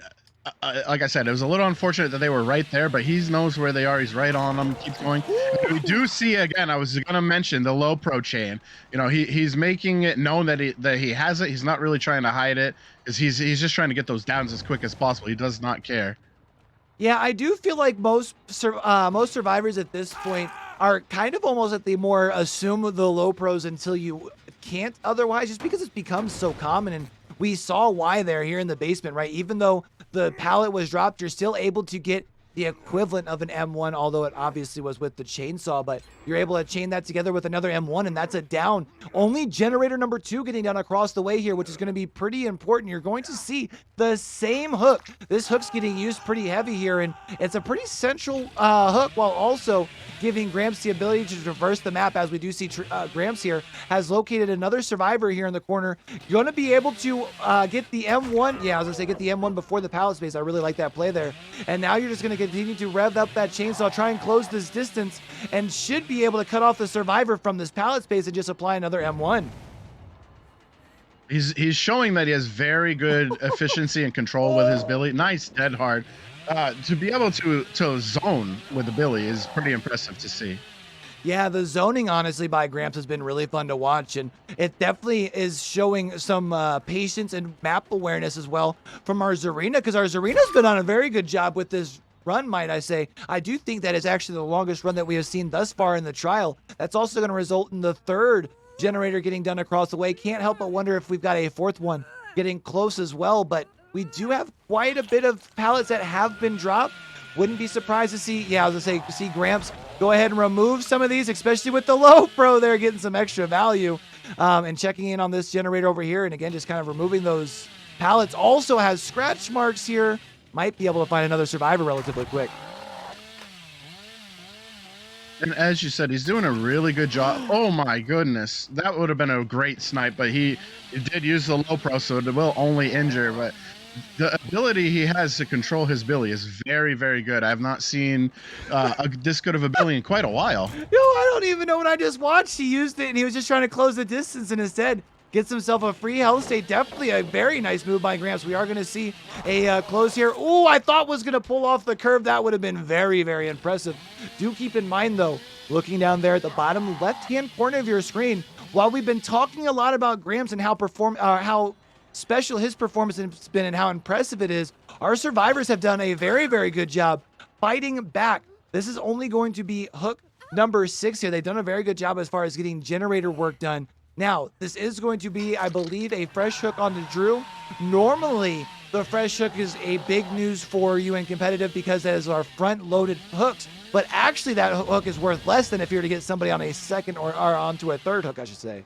like I said, it was a little unfortunate that they were right there, but he knows where they are. He's right on them, keeps going. And we do see, again, I was going to mention the low pro chain. You know, he's making it known that he has it. He's not really trying to hide it, because he's just trying to get those downs as quick as possible. He does not care. Yeah, I do feel like most survivors at this point are kind of almost at the more assume the low pros until you can't otherwise, just because it's become so common. And we saw why they're here in the basement, right? Even though the pallet was dropped, you're still able to get the equivalent of an M1, although it obviously was with the chainsaw, but you're able to chain that together with another M1, and that's a down. Only generator number 2 getting down across the way here, which is going to be pretty important. You're going to see the same hook. This hook's getting used pretty heavy here, and it's a pretty central hook, while also giving Gramps the ability to traverse the map, as we do see Gramps here has located another survivor here in the corner. You're going to be able to get the M1. Yeah, I was going to say get the M1 before the pallet space. I really like that play there. And now you're just going to continue to rev up that chainsaw, try and close this distance, and should be able to cut off the survivor from this pallet space and just apply another M1. He's showing that he has very good efficiency and control with his Billy. Nice dead hard. To be able to zone with the Billy is pretty impressive to see. Yeah, the zoning, honestly, by Gramps has been really fun to watch, and it definitely is showing some patience and map awareness as well from our Zarina, because our Zarina's been on a very good job with this run, might I say. I do think that is actually the longest run that we have seen thus far in the trial. That's also going to result in the 3rd generator getting done across the way. Can't help but wonder if we've got a 4th one getting close as well, but we do have quite a bit of pallets that have been dropped. Wouldn't be surprised to see, yeah, I was going to say, Gramps go ahead and remove some of these, especially with the low pro there, getting some extra value, and checking in on this generator over here. And again, just kind of removing those pallets. Also has scratch marks here. Might be able to find another survivor relatively quick. And as you said, he's doing a really good job. Oh my goodness, that would have been a great snipe, but he did use the low pro, so it will only injure. But the ability he has to control his Billy is very, very good. I have not seen this good of a Billy in quite a while. Yo, I don't even know what I just watched. He used it, and he was just trying to close the distance, and instead gets himself a free health state. Definitely a very nice move by Gramps. We are going to see a close here. Ooh, I thought was going to pull off the curve. That would have been very, very impressive. Do keep in mind, though, looking down there at the bottom left-hand corner of your screen, while we've been talking a lot about Gramps and how special his performance has been and how impressive it is, our survivors have done a very, very good job fighting back. This is only going to be hook number 6 here. They've done a very good job as far as getting generator work done. Now, this is going to be, I believe, a fresh hook on the Drew. Normally, the fresh hook is a big news for you in competitive because that is our front-loaded hooks. But actually, that hook is worth less than if you were to get somebody on a 2nd or onto a 3rd hook, I should say.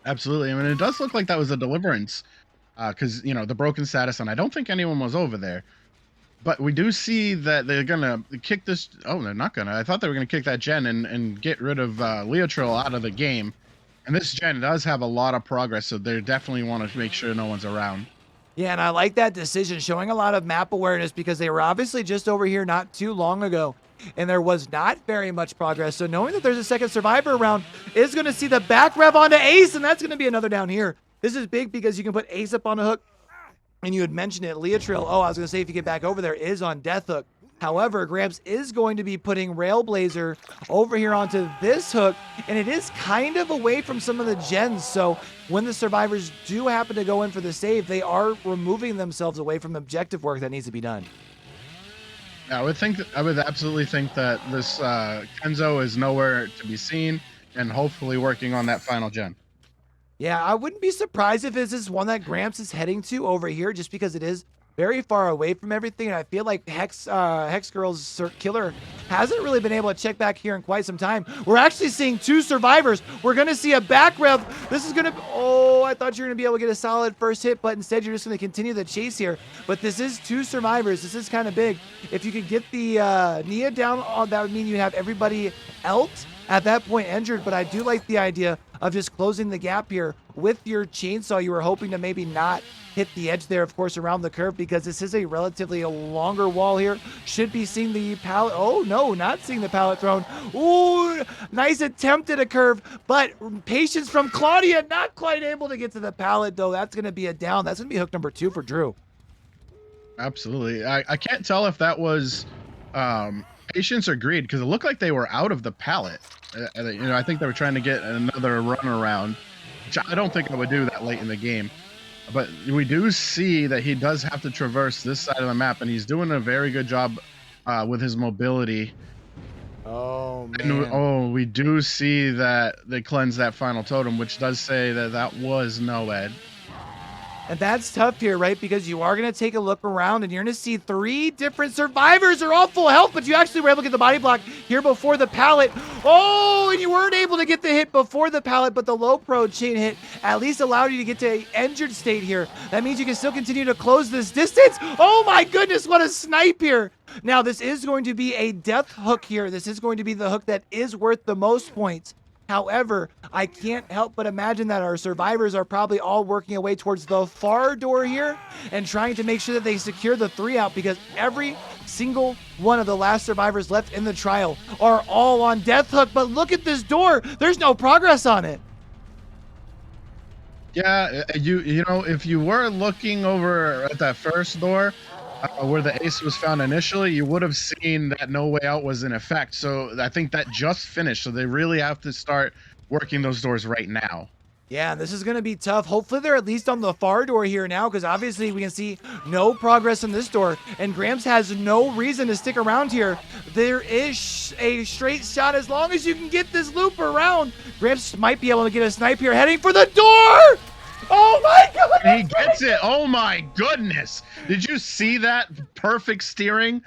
Absolutely. I mean, it does look like that was a deliverance because, you know, the broken status, and I don't think anyone was over there. But we do see that they're going to kick this. Oh, they're not going to. I thought they were going to kick that gen and get rid of Leotril out of the game. And this gen does have a lot of progress, so they definitely want to make sure no one's around. Yeah, and I like that decision, showing a lot of map awareness because they were obviously just over here not too long ago, and there was not very much progress. So knowing that there's a 2nd survivor around is going to see the back rev onto Ace, and that's going to be another down here. This is big because you can put Ace up on a hook, and you had mentioned it, Leotril, I was going to say if you get back over there, is on death hook. However, Gramps is going to be putting Railblazer over here onto this hook, and it is kind of away from some of the gens, so when the survivors do happen to go in for the save, they are removing themselves away from objective work that needs to be done. I would absolutely think that this Kenzo is nowhere to be seen, and hopefully working on that final gen. Yeah, I wouldn't be surprised if this is one that Gramps is heading to over here, just because it is very far away from everything. And I feel like Hex Girl's killer hasn't really been able to check back here in quite some time. We're actually seeing two survivors. We're going to see a back rev. This is going to, oh, I thought you were going to be able to get a solid first hit, but instead you're just going to continue the chase here. But this is two survivors. This is kind of big. If you could get the Nia down, that would mean you have everybody else at that point injured. But I do like the idea of just closing the gap here with your chainsaw. You were hoping to maybe not hit the edge there, of course, around the curve, because this is a relatively longer wall here. Should be seeing the pallet. Oh, no, not seeing the pallet thrown. Ooh, nice attempt at a curve, but patience from Claudia, not quite able to get to the pallet, though. That's going to be a down. That's going to be hook number 2 for Drew. Absolutely. I can't tell if that was patience or greed, because it looked like they were out of the pallet. I think they were trying to get another run around, which I don't think I would do that late in the game. But we do see that he does have to traverse this side of the map, and he's doing a very good job with his mobility. Oh, man. And we do see that they cleanse that final totem, which does say that that was NOED. And that's tough here, right? Because you are going to take a look around and you're going to see 3 different survivors are all full health, but you actually were able to get the body block here before the pallet. Oh, and you weren't able to get the hit before the pallet, but the low pro chain hit at least allowed you to get to an injured state here. That means you can still continue to close this distance. Oh my goodness, what a snipe here. Now, this is going to be a death hook here. This is going to be the hook that is worth the most points. However, I can't help but imagine that our survivors are probably all working away towards the far door here and trying to make sure that they secure the 3 out, because every single one of the last survivors left in the trial are all on death hook. But look at this door. There's no progress on it. Yeah, you know, if you were looking over at that first door, where the ace was found initially, you would have seen that no way out was in effect. So I think that just finished. So they really have to start working those doors right now. Yeah, this is going to be tough. Hopefully they're at least on the far door here now, because obviously we can see no progress on this door, and Gramps has no reason to stick around here. There is a straight shot as long as you can get this loop around. Gramps might be able to get a snipe here, heading for the door. Oh my God! And he gets it. Oh my goodness! Did you see that perfect steering?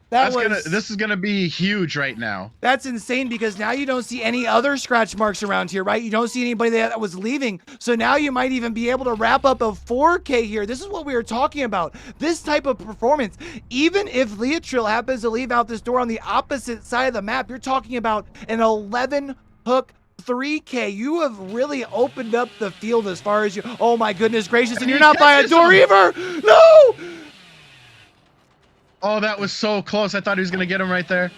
This is gonna be huge right now. That's insane, because now you don't see any other scratch marks around here, right? You don't see anybody that was leaving. So now you might even be able to wrap up a 4K here. This is what we were talking about. This type of performance. Even if Leotril happens to leave out this door on the opposite side of the map, you're talking about an 11 hook 3K. You have really opened up the field as far as you. Oh my goodness gracious! And you're not by a door either. No. Oh, that was so close. I thought he was gonna get him right there.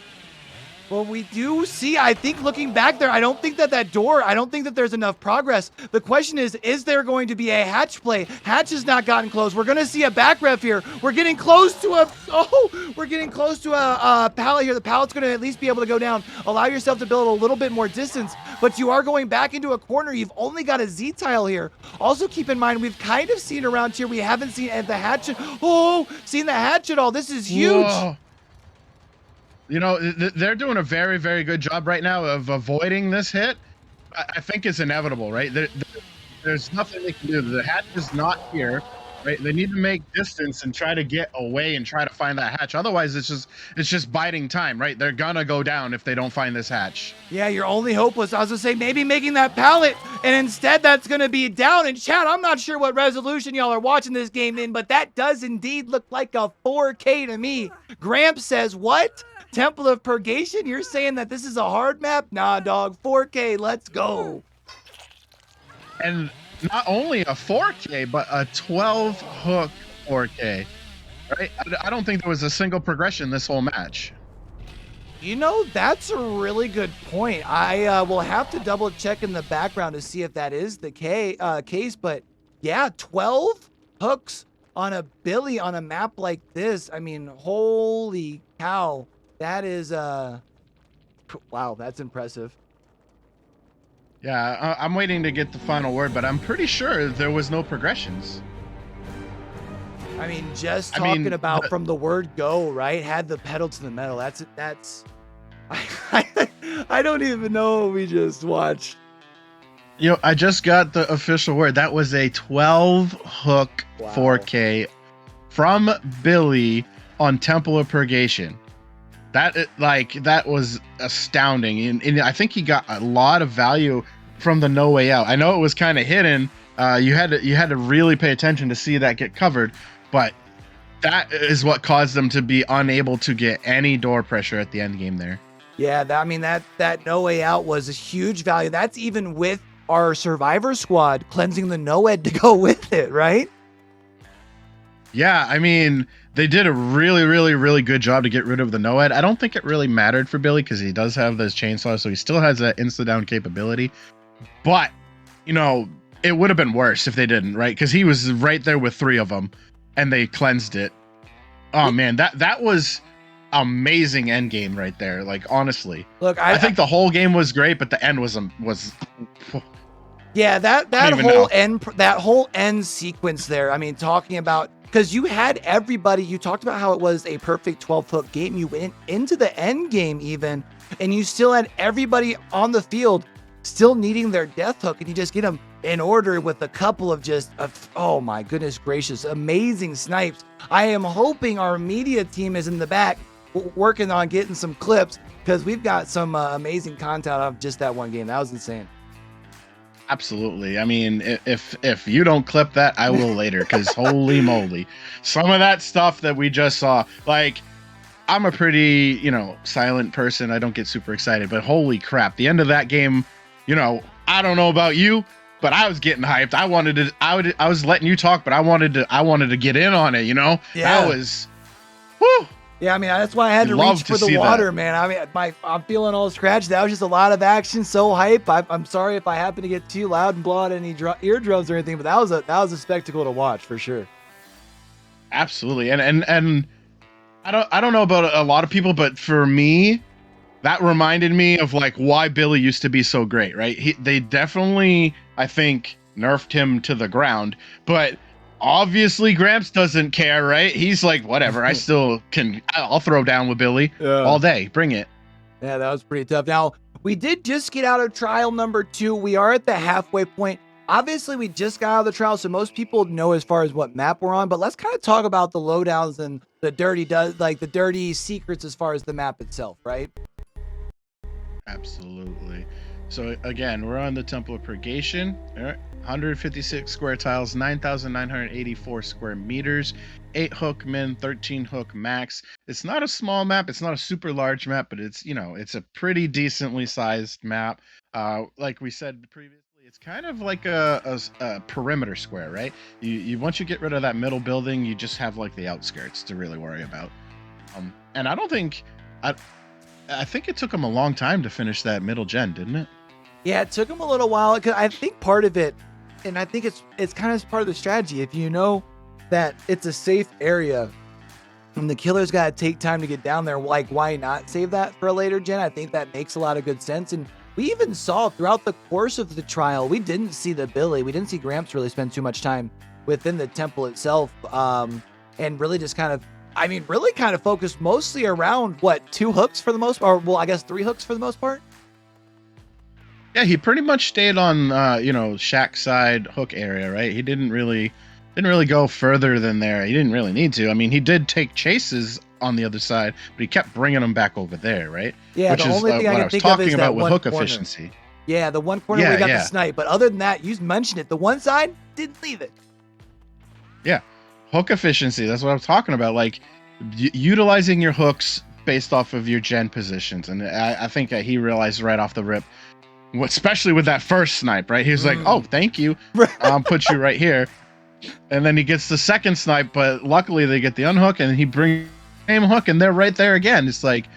Well, we do see, I think looking back there, I don't think that there's enough progress. The question is there going to be a hatch play? Hatch has not gotten close. We're going to see a back ref here. We're getting close to a pallet here. The pallet's going to at least be able to go down. Allow yourself to build a little bit more distance, but you are going back into a corner. You've only got a Z tile here. Also keep in mind, we've kind of seen around here, we haven't seen the hatch. Seen the hatch at all. This is huge. Whoa. You know, they're doing a very, very good job right now of avoiding this hit. I think it's inevitable, right? There's nothing they can do. The hatch is not here, right? They need to make distance and try to get away and try to find that hatch. Otherwise, it's just biding time, right? They're gonna go down if they don't find this hatch. Yeah, your only hope was, I was gonna say, maybe making that pallet, and instead that's gonna be down. And chat, I'm not sure what resolution y'all are watching this game in, but that does indeed look like a 4K to me. Gramps says, what? Temple of Purgation? You're saying that this is a hard map? Nah, dog. 4K. Let's go. And not only a 4K, but a 12 hook 4K. Right? I don't think there was a single progression this whole match. You know, that's a really good point. I will have to double check in the background to see if that is the case. But yeah, 12 hooks on a Billy on a map like this. I mean, holy cow. That is, wow, that's impressive. Yeah, I'm waiting to get the final word, but I'm pretty sure there was no progressions. I mean, just I talking mean, about the, from the word go, right? Had the pedal to the metal. That's I don't even know what we just watched. I just got the official word. That was a 12 hook Wow. 4K from Billy on Temple of Purgation. That was astounding, and I think he got a lot of value from the No Way Out. I know it was kind of hidden. You had to really pay attention to see that get covered, but that is what caused them to be unable to get any door pressure at the end game there. Yeah, that No Way Out was a huge value. That's even with our Survivor Squad cleansing the NOED to go with it, right? Yeah, I mean, they did a really, really, really good job to get rid of the NOED. I don't think it really mattered for Billy because he does have those chainsaws, so he still has that insta-down capability. But, it would have been worse if they didn't, right? Because he was right there with 3 of them, and they cleansed it. Oh, man, that was amazing end game right there. Like, honestly. Look, I think the whole game was great, but the end was yeah, that whole end sequence there. I mean, talking about, because you had everybody, you talked about how it was a perfect 12 hook game. You went into the end game even, and you still had everybody on the field still needing their death hook, and you just get them in order with a couple of oh my goodness gracious, amazing snipes. I am hoping our media team is in the back working on getting some clips, because we've got some amazing content of just that one game. That was insane. Absolutely. I mean, if you don't clip that, I will later, because holy moly, some of that stuff that we just saw, like, I'm a pretty, silent person. I don't get super excited, but holy crap, the end of that game, I don't know about you, but I was getting hyped. I was letting you talk, but I wanted to get in on it, Yeah. That was, whew. Yeah, I mean, that's why I had to reach for the water, man. I mean, I'm feeling all scratched. That was just a lot of action, so hype. I'm sorry if I happen to get too loud and blow out any eardrums or anything, but that was a spectacle to watch for sure. Absolutely, and I don't know about a lot of people, but for me, that reminded me of like why Billy used to be so great, right? They definitely, I think, nerfed him to the ground, but obviously Gramps doesn't care, right? He's like, whatever, I'll throw down with Billy all day. Bring it. Yeah, that was pretty tough. Now, we did just get out of trial number 2. We are at the halfway point. Obviously, we just got out of the trial, so most people know as far as what map we're on, but let's kind of talk about the lowdowns and the dirty secrets as far as the map itself, right? Absolutely. So again, we're on the Temple of Purgation. All right. 156 square tiles, 9,984 square meters, 8 hook min, 13 hook max. It's not a small map. It's not a super large map, but it's a pretty decently sized map. Like we said previously, it's kind of like a perimeter square, right? You once you get rid of that middle building, you just have like the outskirts to really worry about. And I think it took them a long time to finish that middle gen, didn't it? Yeah, it took them a little while, because I think part of it, and I think it's kind of part of the strategy. If you know that it's a safe area and the killer's got to take time to get down there, like, why not save that for a later gen? I think that makes a lot of good sense. And we even saw throughout the course of the trial, we didn't see we didn't see Gramps really spend too much time within the temple itself, and really just kind of focused mostly around 2 hooks for the most part, or well, I guess 3 hooks for the most part. Yeah, he pretty much stayed on shack side hook area, right? He didn't really go further than there. He didn't really need to. I mean, he did take chases on the other side, but he kept bringing them back over there, right? Yeah, the only thing I can think of is that one hook corner. Efficiency. Yeah, the one corner we got the snipe, but other than that, you mentioned it. The one side didn't leave it. Yeah, hook efficiency. That's what I'm talking about. Like utilizing your hooks based off of your gen positions, and I think that he realized right off the rip. Especially with that first snipe, right? He was like, "Oh, thank you. I'll put you right here." And then he gets the second snipe, but luckily they get the unhook, and he brings the same hook, and they're right there again. It's like,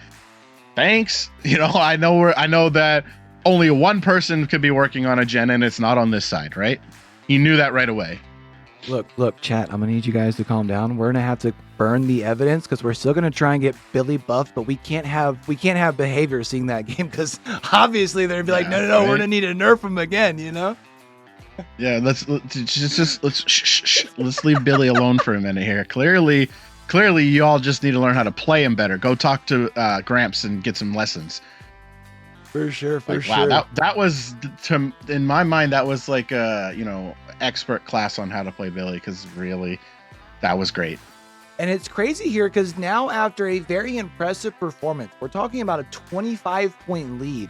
thanks. I know that only one person could be working on a gen, and it's not on this side, right? He knew that right away. Look, chat, I'm gonna need you guys to calm down. We're gonna have to burn the evidence, because we're still gonna try and get Billy buffed, but we can't have behavior seeing that game, because obviously they're gonna be like, no, right? we're gonna need to nerf him again, Yeah, let's leave Billy alone for a minute here. Clearly, you all just need to learn how to play him better. Go talk to Gramps and get some lessons. For sure, Like, wow, that was in my mind that was like a expert class on how to play Billy, because really, that was great. And it's crazy here because now after a very impressive performance, we're talking about a 25-point lead.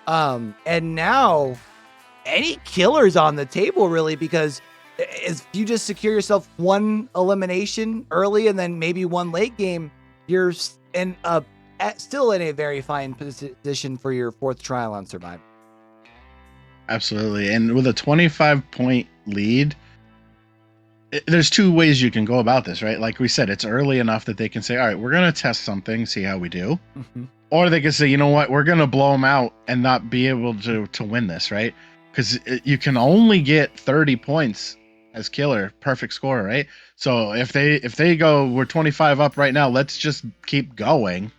And now any killers on the table really, because if you just secure yourself one elimination early and then maybe one late game, you're still in a very fine position for your fourth trial on Survivor. Absolutely. And with a 25-point lead, there's two ways you can go about this, right? Like we said, it's early enough that they can say, all right, we're going to test something, see how we do. Mm-hmm. Or they can say, you know what, we're going to blow them out and not be able to win this, right? Because you can only get 30 points as killer, perfect score, right? So if they go, we're 25 up right now, let's just keep going.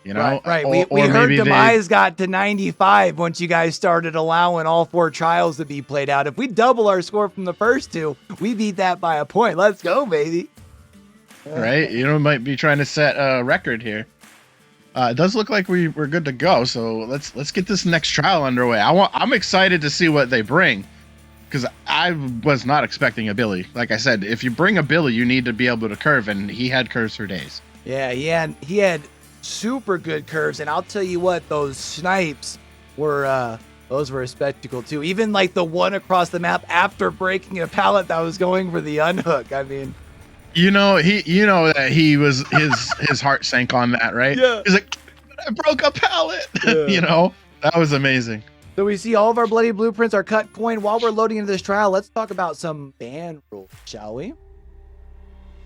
Right. We heard Demise got to 95 once you guys started allowing all 4 trials to be played out. If we double our score from the first 2, we beat that by a point. Let's go, baby. Right? Might be trying to set a record here. It does look like we're good to go. So let's get this next trial underway. I'm excited to see what they bring, because I was not expecting a Billy. Like I said, if you bring a Billy, you need to be able to curve, and he had curves for days. Yeah, he had super good curves, and I'll tell you what, those snipes were those were a spectacle too. Even like the one across the map after breaking a pallet that was going for the unhook. I mean, that he was his heart sank on that, right? Yeah. He's like, I broke a pallet. Yeah. That was amazing. So we see all of our bloody blueprints are cut coin. While we're loading into this trial, let's talk about some ban rules, shall we?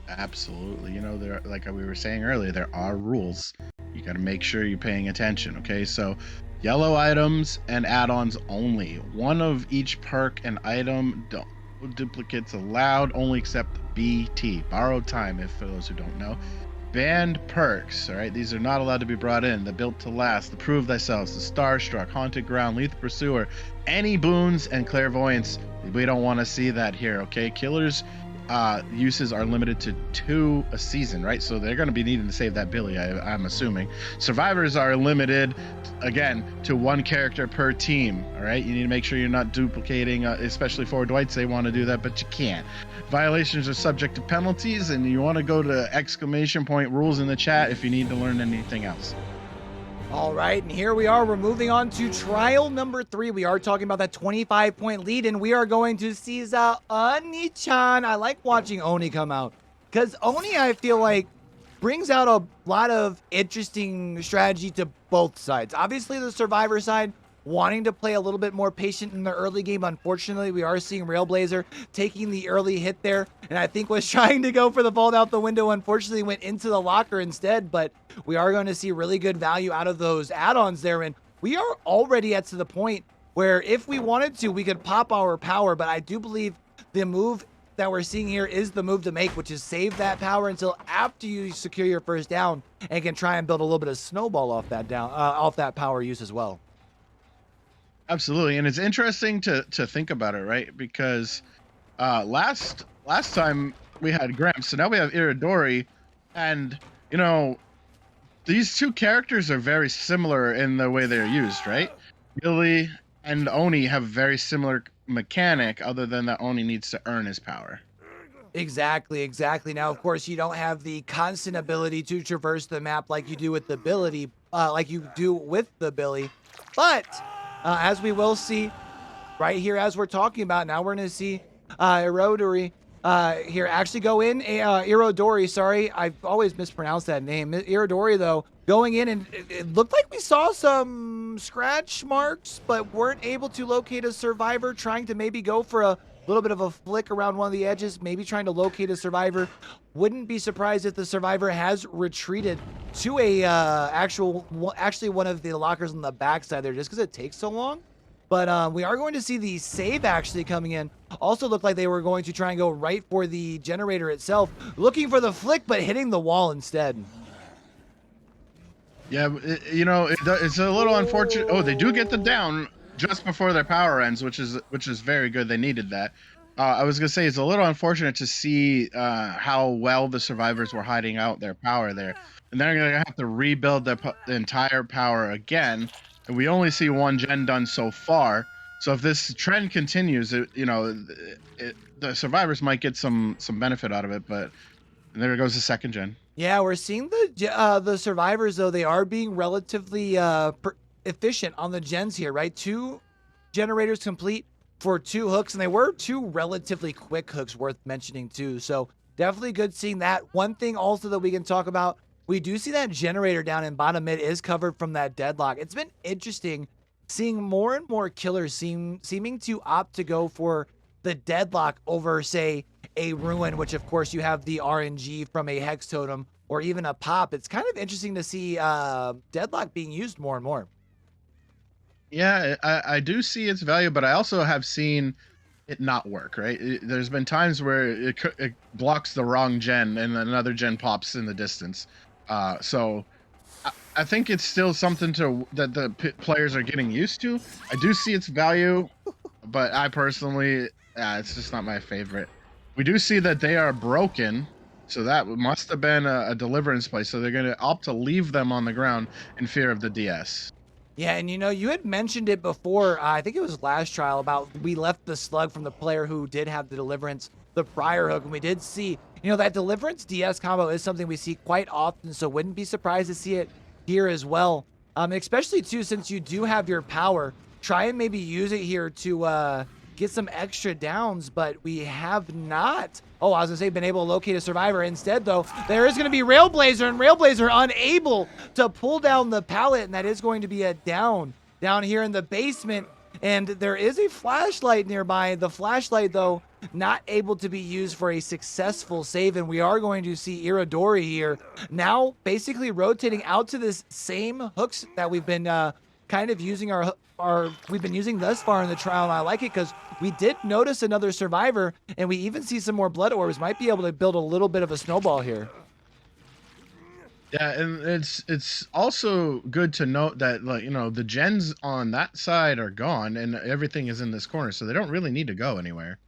Absolutely. There, like we were saying earlier, there are rules. You got to make sure you're paying attention. Okay, so yellow items and add-ons only. One of each perk and item. Duplicates allowed, only except BT, borrowed time, if for those who don't know. Banned perks, all right, these are not allowed to be brought in. The built to last, the prove thyself, the starstruck, haunted ground, lethal pursuer, any boons and clairvoyance. We don't want to see that here. Okay, killers uses are limited to 2 a season, right? So they're going to be needing to save that Billy, I'm assuming. Survivors are limited, again, to 1 character per team, all right? You need to make sure you're not duplicating, especially for Dwights, they want to do that, but you can't. Violations are subject to penalties, and you want to go to !rules in the chat if you need to learn anything else. All right, and here we are. We're moving on to trial number 3. We are talking about that 25-point lead, and we are going to see Oni-chan. I like watching Oni come out, because Oni, I feel like, brings out a lot of interesting strategy to both sides. Obviously, the Survivor side wanting to play a little bit more patient in the early game. Unfortunately, we are seeing Railblazer taking the early hit there, and I think was trying to go for the vault out the window. Unfortunately, went into the locker instead, but we are going to see really good value out of those add-ons there, and we are already at to the point where if we wanted to, we could pop our power, but I do believe the move that we're seeing here is the move to make, which is save that power until after you secure your first down and can try and build a little bit of snowball off that power use as well. Absolutely, and it's interesting to think about it, right? Because last time we had Gramps, so now we have Iridori, and these 2 characters are very similar in the way they're used, right? Billy and Oni have very similar mechanic, other than that Oni needs to earn his power. Exactly. Now, of course, you don't have the constant ability to traverse the map like you do with the Billy, but as we will see right here, as we're talking about now, we're going to see Irodori here actually go in. Irodori, sorry, I've always mispronounced that name. Irodori, though, going in, and it looked like we saw some scratch marks, but weren't able to locate a survivor, trying to maybe go for a little bit of a flick around one of the edges, maybe trying to locate a survivor. Wouldn't be surprised if the survivor has retreated to a actually one of the lockers on the backside there, just because it takes so long. But we are going to see the save actually coming in. Also looked like they were going to try and go right for the generator itself, looking for the flick, but hitting the wall instead. Yeah, it's a little unfortunate. Oh, they do get the down. just before their power ends, which is very good. They needed that. I was gonna say it's a little unfortunate to see how well the survivors were hiding out their power there, and they're gonna have to rebuild the entire power again. And we only see one gen done so far. So if this trend continues, the survivors might get some benefit out of it. But there goes the second gen. Yeah, we're seeing the survivors though. They are being relatively efficient on the gens here, right? 2 generators complete for 2 hooks, and they were 2 relatively quick hooks, worth mentioning too. So definitely good seeing that. One thing also that we can talk about, we do see that generator down in bottom mid is covered from that deadlock. It's been interesting seeing more and more killers seeming to opt to go for the deadlock over, say, a ruin, which of course you have the RNG from a hex totem or even a pop. It's kind of interesting to see deadlock being used more and more. Yeah, I do see its value, but I also have seen it not work, right? There's been times where it blocks the wrong gen and another gen pops in the distance. So I think it's still something that the players are getting used to. I do see its value, but I personally, it's just not my favorite. We do see that they are broken, so that must have been a deliverance play. So they're going to opt to leave them on the ground in fear of the DS. Yeah, and you had mentioned it before, I think it was last trial, about we left the slug from the player who did have the deliverance, the prior hook, and we did see, that deliverance DS combo is something we see quite often, so wouldn't be surprised to see it here as well. Especially too, since you do have your power, try and maybe use it here to get some extra downs, but we have not, I was gonna say, been able to locate a survivor. Instead though, there is gonna be Railblazer, and Railblazer unable to pull down the pallet, and that is going to be a down here in the basement. And there is a flashlight nearby. The flashlight though, not able to be used for a successful save, and we are going to see Irodori here now basically rotating out to this same hooks that we've been kind of using we've been using thus far in the trial. And I like it because we did notice another survivor, and we even see some more blood orbs. Might be able to build a little bit of a snowball here. Yeah, and it's also good to note that, like, the gens on that side are gone and everything is in this corner, so they don't really need to go anywhere.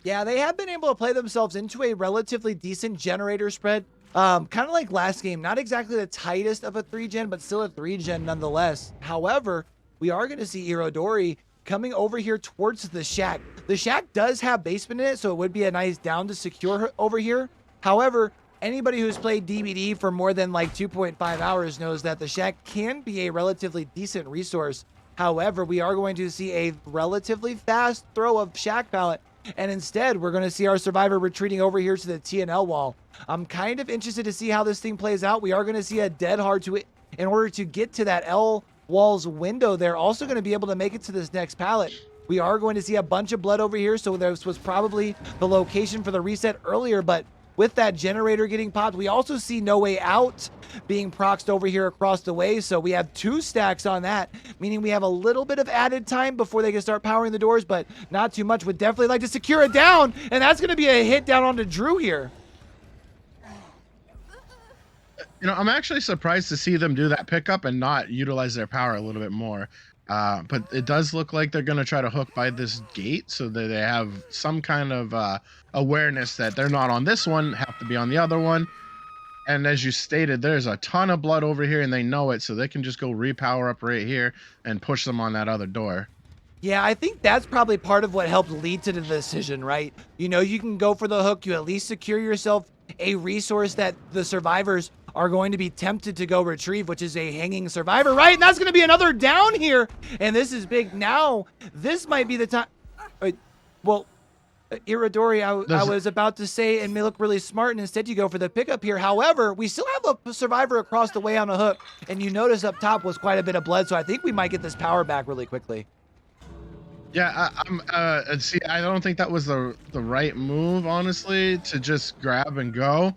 Yeah, they have been able to play themselves into a relatively decent generator spread. Kind of like last game, not exactly the tightest of a 3-gen, but still a 3-gen nonetheless. However, we are going to see Irodori coming over here towards the shack. The shack does have basement in it, so it would be a nice down to secure her over here. However, anybody who's played DBD for more than like 2.5 hours knows that the shack can be a relatively decent resource. However, we are going to see a relatively fast throw of shack pallet, and instead we're going to see our survivor retreating over here to the TNL wall. I'm kind of interested to see how this thing plays out. We are going to see a dead hard in order to get to that L wall's window. They're also going to be able to make it to this next pallet. We are going to see a bunch of blood over here, so this was probably the location for the reset earlier, but with that generator getting popped, we also see No Way Out being proxed over here across the way. So we have 2 stacks on that, meaning we have a little bit of added time before they can start powering the doors, but not too much. Would definitely like to secure it down, and that's going to be a hit down onto Drew here. I'm actually surprised to see them do that pickup and not utilize their power a little bit more. But it does look like they're going to try to hook by this gate so that they have some kind of awareness that they're not on this one, have to be on the other one. And as you stated, there's a ton of blood over here and they know it, so they can just go repower up right here and push them on that other door. Yeah, I think that's probably part of what helped lead to the decision, right? You can go for the hook, you at least secure yourself a resource that the survivors are going to be tempted to go retrieve, which is a hanging survivor, right? And that's going to be another down here. And this is big. Now, this might be the time. Irodori, I was about to say, and may look really smart, and instead you go for the pickup here. However, we still have a survivor across the way on a hook, and you notice up top was quite a bit of blood, so I think we might get this power back really quickly. Yeah, see, I don't think that was the right move, honestly, to just grab and go,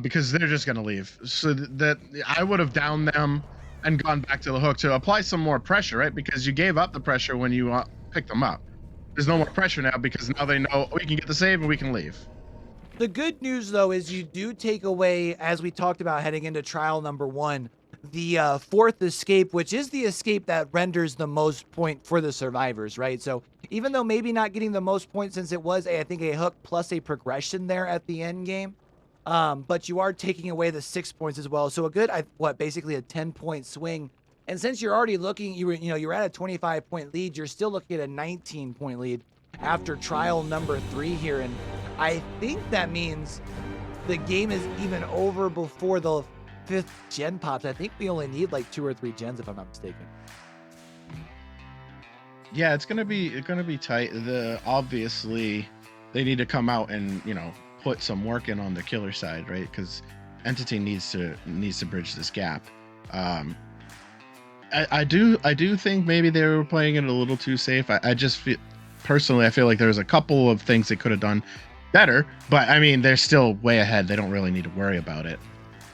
because they're just gonna leave. So that I would have downed them and gone back to the hook to apply some more pressure, right? Because you gave up the pressure when you picked them up. There's no more pressure now because now they know we can get the save and we can leave. The good news, though, is you do take away, as we talked about heading into trial number 1, the fourth escape, which is the escape that renders the most point for the survivors, right? So even though maybe not getting the most points since it was, I think, a hook plus a progression there at the end game, but you are taking away the 6 points as well. So a good, basically a 10-point swing. And since you're already looking, you're at a 25-point lead, you're still looking at a 19-point lead after trial number 3 here. And I think that means the game is even over before the 5th gen pops. I think we only need like 2 or 3 gens if I'm not mistaken. Yeah, it's gonna be tight. Obviously they need to come out and put some work in on the killer side, right? Because Entity needs to bridge this gap. I do think maybe they were playing it a little too safe. I just feel personally, I feel like there's a couple of things they could have done better, but I mean, they're still way ahead. They don't really need to worry about it.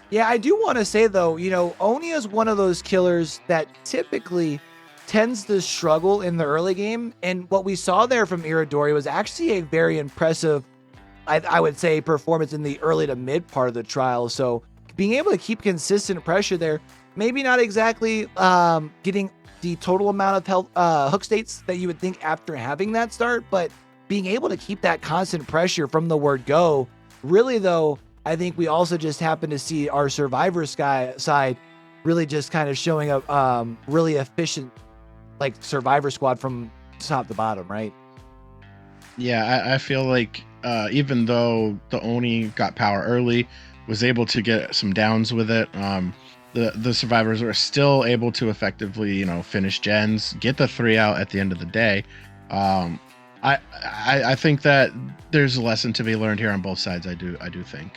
Yeah, I do want to say though, Oni is one of those killers that typically tends to struggle in the early game, and what we saw there from Iridori was actually a very impressive, I would say, performance in the early to mid part of the trial. So being able to keep consistent pressure there, maybe not exactly getting the total amount of health hook states that you would think after having that start, but being able to keep that constant pressure from the word go. Really though, I think we also just happen to see our survivor side really just kind of showing up really efficient like survivor squad from top to bottom, right? Yeah, I feel like even though the Oni got power early, was able to get some downs with it, the survivors were still able to effectively, finish gens, get the 3 out at the end of the day. I think that there's a lesson to be learned here on both sides. I do think.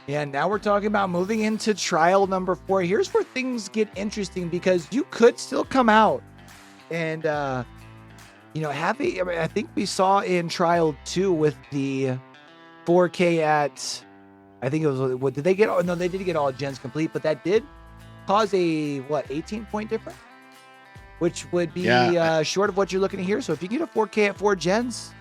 Yeah, now we're talking about moving into trial number 4. Here's where things get interesting because you could still come out and, I think we saw in trial 2 with the 4K at, I think it was, what did they get? Oh, no, they did get all gens complete, but that did cause a, 18-point difference? Which would be short of what you're looking at here. So if you get a 4K at 4 gens,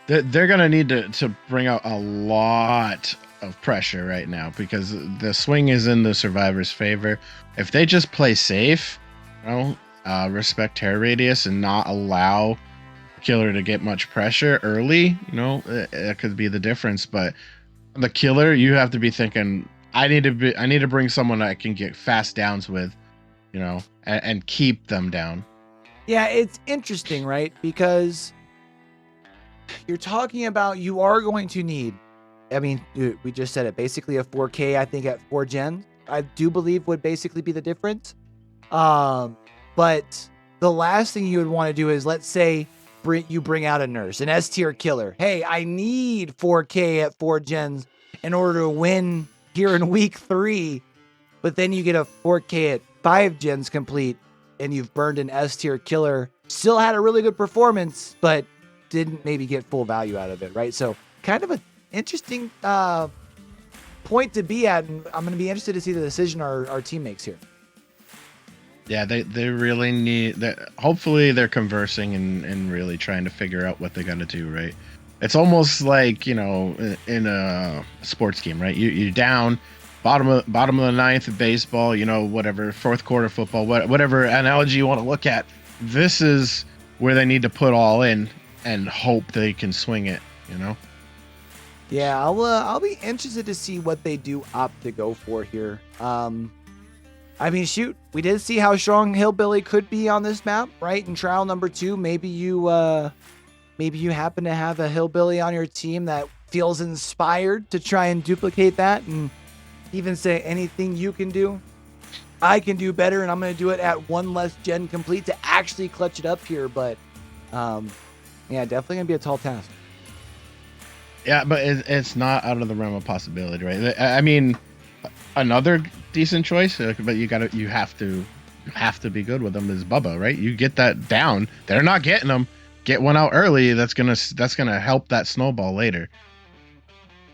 They're going to need to bring out a lot of pressure right now because the swing is in the survivor's favor. If they just play safe, respect terror radius and not allow killer to get much pressure early, it could be the difference. But the killer, you have to be thinking, I need to bring someone I can get fast downs with, and keep them down. Yeah, it's interesting, right? Because you're talking about you are going to need, we just said it, basically a 4K, I think at 4 gen, I do believe would basically be the difference. But the last thing you would want to do is, let's say you bring out a nurse, an S tier killer. Hey, I need 4K at 4 gens in order to win here in week 3. But then you get a 4K at 5 gens complete and you've burned an S tier killer, still had a really good performance, but didn't maybe get full value out of it, right? So kind of an interesting point to be at, and I'm going to be interested to see the decision our team makes here. Yeah, they really need that. Hopefully they're conversing and really trying to figure out what they got to do, right? It's almost like, in a sports game, right? You're down, bottom of the 9th of baseball, whatever, 4th quarter football, whatever analogy you want to look at. This is where they need to put all in and hope they can swing it, Yeah, I'll be interested to see what they do opt to go for here. Shoot, we did see how strong Hillbilly could be on this map, right? In trial number 2, maybe you happen to have a Hillbilly on your team that feels inspired to try and duplicate that and even say anything you can do, I can do better, and I'm going to do it at 1 less gen complete to actually clutch it up here. But yeah, definitely going to be a tall task. Yeah, but it's not out of the realm of possibility, right? I mean, another decent choice, but you have to be good with them is Bubba, right? You get that down, they're not getting them. Get one out early. That's gonna help that snowball later.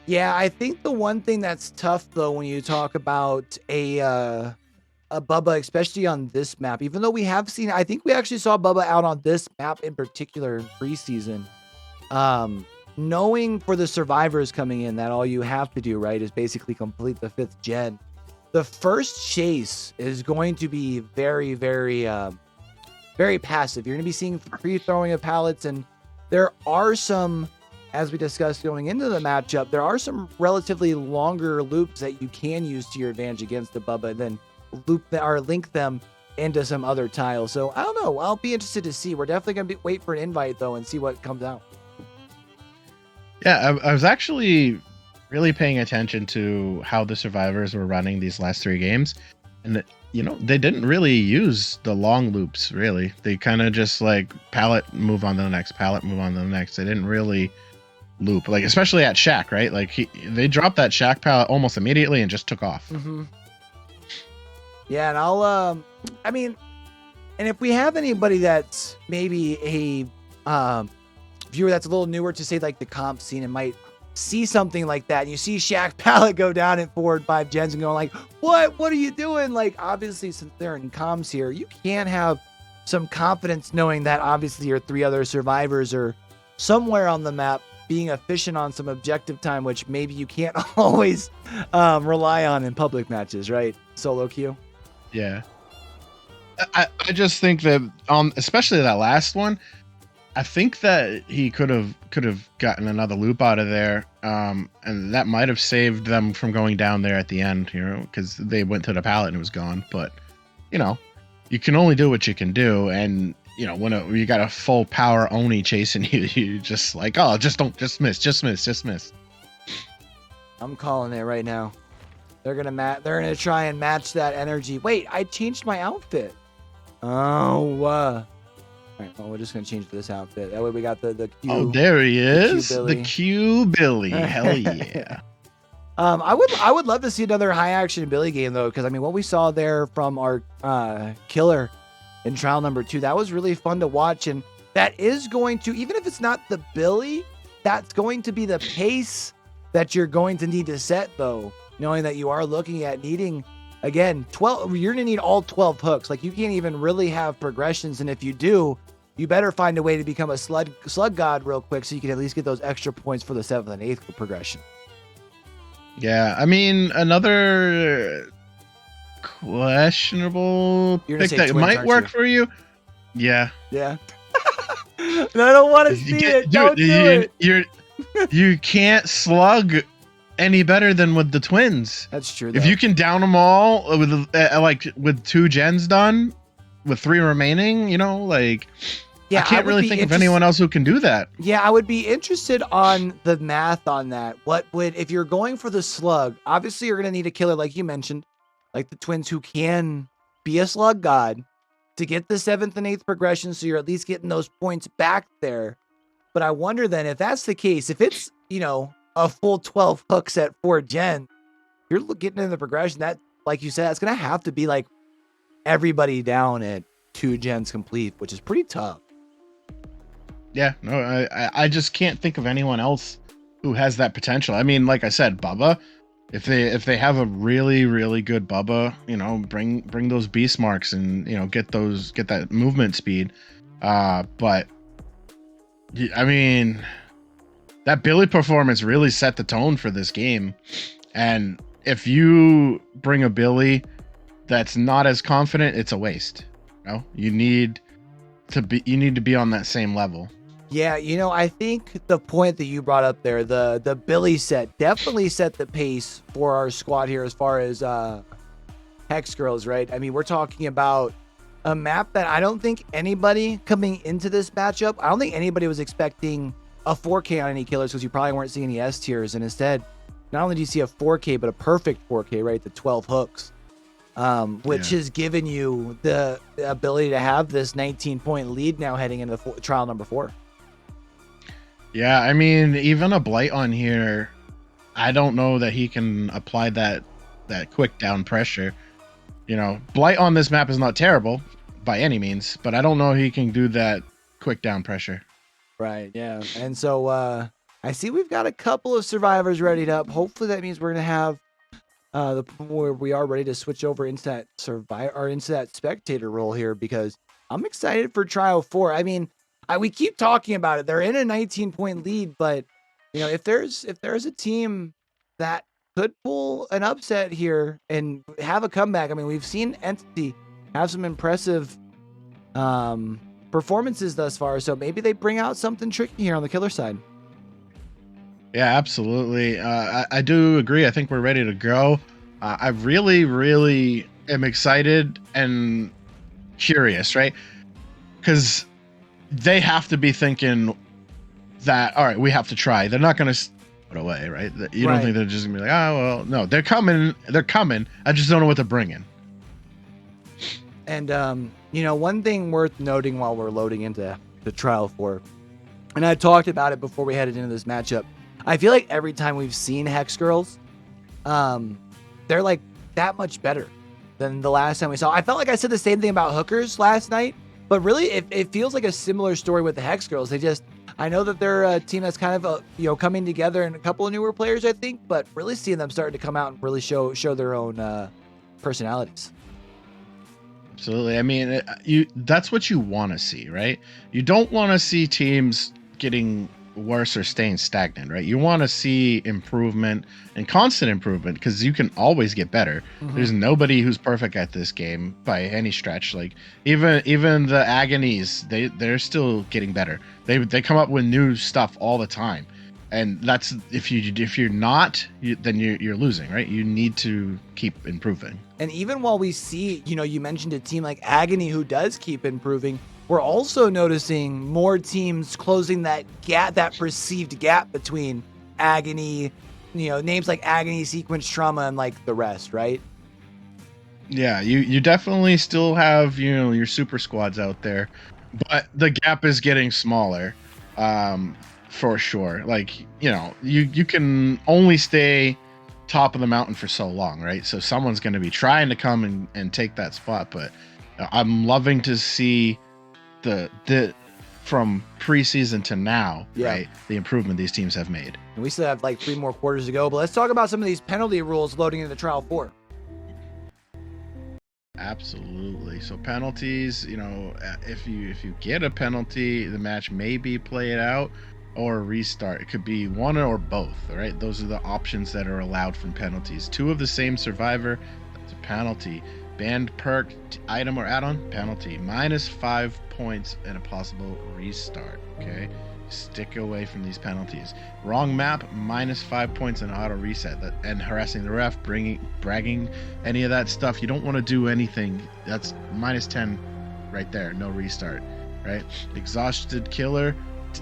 Yeah, I think the one thing that's tough though when you talk about a Bubba, especially on this map, even though we have seen, I think we actually saw Bubba out on this map in particular in preseason. knowing for the survivors coming in that all you have to do, right, is basically complete the 5th gen. The first chase is going to be very, very, very passive. You're going to be seeing free throwing of pallets, and there are some, as we discussed going into the matchup, there are some relatively longer loops that you can use to your advantage against the Bubba, and then link them into some other tiles. So I don't know. I'll be interested to see. We're definitely going to wait for an invite though and see what comes out. Yeah, I was actually really paying attention to how the survivors were running these last 3 games, and they didn't really use the long loops. Really, they kind of just like pallet, move on to the next, pallet, move on to the next. They didn't really loop, like especially at Shaq, right? Like they dropped that Shaq pallet almost immediately and just took off. Mm-hmm. Yeah, and I'll and if we have anybody that's maybe a viewer that's a little newer to say like the comp scene and might see something like that, and you see Shaq pallet go down at 4 and 5 gens and going like, what are you doing? Like, obviously, since they're in comms here, you can have some confidence knowing that obviously your 3 other survivors are somewhere on the map being efficient on some objective time, which maybe you can't always rely on in public matches, right? Solo queue. Yeah, I just think that especially that last one, I think that he could have gotten another loop out of there, and that might have saved them from going down there at the end, because they went to the pallet and it was gone. But you can only do what you can do, and when you got a full power Oni chasing you, you just like, oh, just miss. I'm calling it right now. They're gonna try and match that energy. Wait, I changed my outfit. Oh. All right, well, we're just gonna change this outfit. That way we got the Q. Oh, there he is, the Q Billy. Hell yeah. I would love to see another high action Billy game though, because I mean, what we saw there from our killer in trial number 2, that was really fun to watch, and that is going to, even if it's not the Billy, that's going to be the pace that you're going to need to set though, knowing that you are looking at needing, again, 12. You're gonna need all 12 hooks. Like, you can't even really have progressions, and if you do, you better find a way to become a slug god real quick so you can at least get those extra points for the 7th and 8th progression. Yeah, I mean, another questionable pick that might work for you. Yeah. I don't want to see it. Don't do it. You can't slug any better than with the twins. That's true, though. If you can down them all with 2 gens done, with 3 remaining, I can't really think of anyone else who can do that. Yeah, I would be interested on the math on that. If you're going for the slug, obviously you're going to need a killer, like you mentioned, like the twins, who can be a slug god to get the 7th and 8th progression, so you're at least getting those points back there. But I wonder then, if that's the case, if it's, a full 12 hooks at 4 gen, you're getting in the progression, that, like you said, it's going to have to be like everybody down at 2 gens complete, which is pretty tough. Yeah, no, I just can't think of anyone else who has that potential. I mean, like I said, Bubba, if they have a really, really good Bubba, bring those beast marks and, get that movement speed. But I mean, that Billy performance really set the tone for this game. And if you bring a Billy that's not as confident, it's a waste. You need to be on that same level. Yeah, I think the point that you brought up there, the Billy set, definitely set the pace for our squad here as far as Hex Girls, right? I mean, we're talking about a map that I don't think anybody coming into this matchup, I don't think anybody was expecting a 4K on any killers, because you probably weren't seeing any S tiers, and instead, not only do you see a 4K, but a perfect 4K, right? The 12 hooks, which has given you the ability to have this 19-point lead now heading into trial number 4. Yeah, I mean, even a Blight on here, I don't know that he can apply that quick down pressure. Blight on this map is not terrible by any means, but I don't know he can do that quick down pressure. Right, yeah. And so I see we've got a couple of survivors readied up. Hopefully that means we're going to have the point where we are ready to switch over into that spectator role here, because I'm excited for trial 4. I mean, we keep talking about it. They're in a 19-point lead, but if there's a team that could pull an upset here and have a comeback. I mean, we've seen Entity have some impressive performances thus far, so maybe they bring out something tricky here on the killer side. Yeah, absolutely. I do agree. I think we're ready to go. I really, really am excited and curious, right? Because they have to be thinking that, all right, we have to try. They're not going to put away, right? You don't Right. think they're just going to be like, oh, well, no, they're coming. They're coming. I just don't know what they're bringing. And one thing worth noting while we're loading into the Trial 4, and I talked about it before we headed into this matchup. I feel like every time we've seen Hex Girls, they're like that much better than the last time we saw. I felt like I said the same thing about Hookers last night, but really it feels like a similar story with the Hex Girls. I know that they're a team that's kind of coming together, and a couple of newer players, I think, but really seeing them starting to come out and really show their own personalities. Absolutely. I mean, that's what you want to see, right? You don't want to see teams getting worse or staying stagnant, right? You want to see improvement and constant improvement because you can always get better. There's nobody who's perfect at this game by any stretch. Like even the Agonies, they're still getting better. They come up with new stuff all the time. And that's if you're not, then you're losing, right? You need to keep improving. And even while we see, you mentioned a team like Agony who does keep improving, we're also noticing more teams closing that gap, that perceived gap between Agony, names like Agony, Sequence Trauma, and like the rest, right? Yeah, you definitely still have your super squads out there, but the gap is getting smaller, for sure. Like you can only stay top of the mountain for so long, right? So someone's going to be trying to come and take that spot, but I'm loving to see the from preseason to now, right? The improvement these teams have made. And we still have like 3 more quarters to go, but let's talk about some of these penalty rules loading into Trial 4. Absolutely. So penalties, if you get a penalty, the match may be played out or restart. It could be one or both, right? Those are the options that are allowed from penalties. 2 of the same survivor, that's a penalty. Banned perk, item or add-on, penalty. -5 points and a possible restart. Okay, stick away from these penalties. Wrong map, -5 points and auto reset. And harassing the ref, bragging, any of that stuff. You don't want to do anything. That's -10 right there. No restart. Right. Exhausted killer,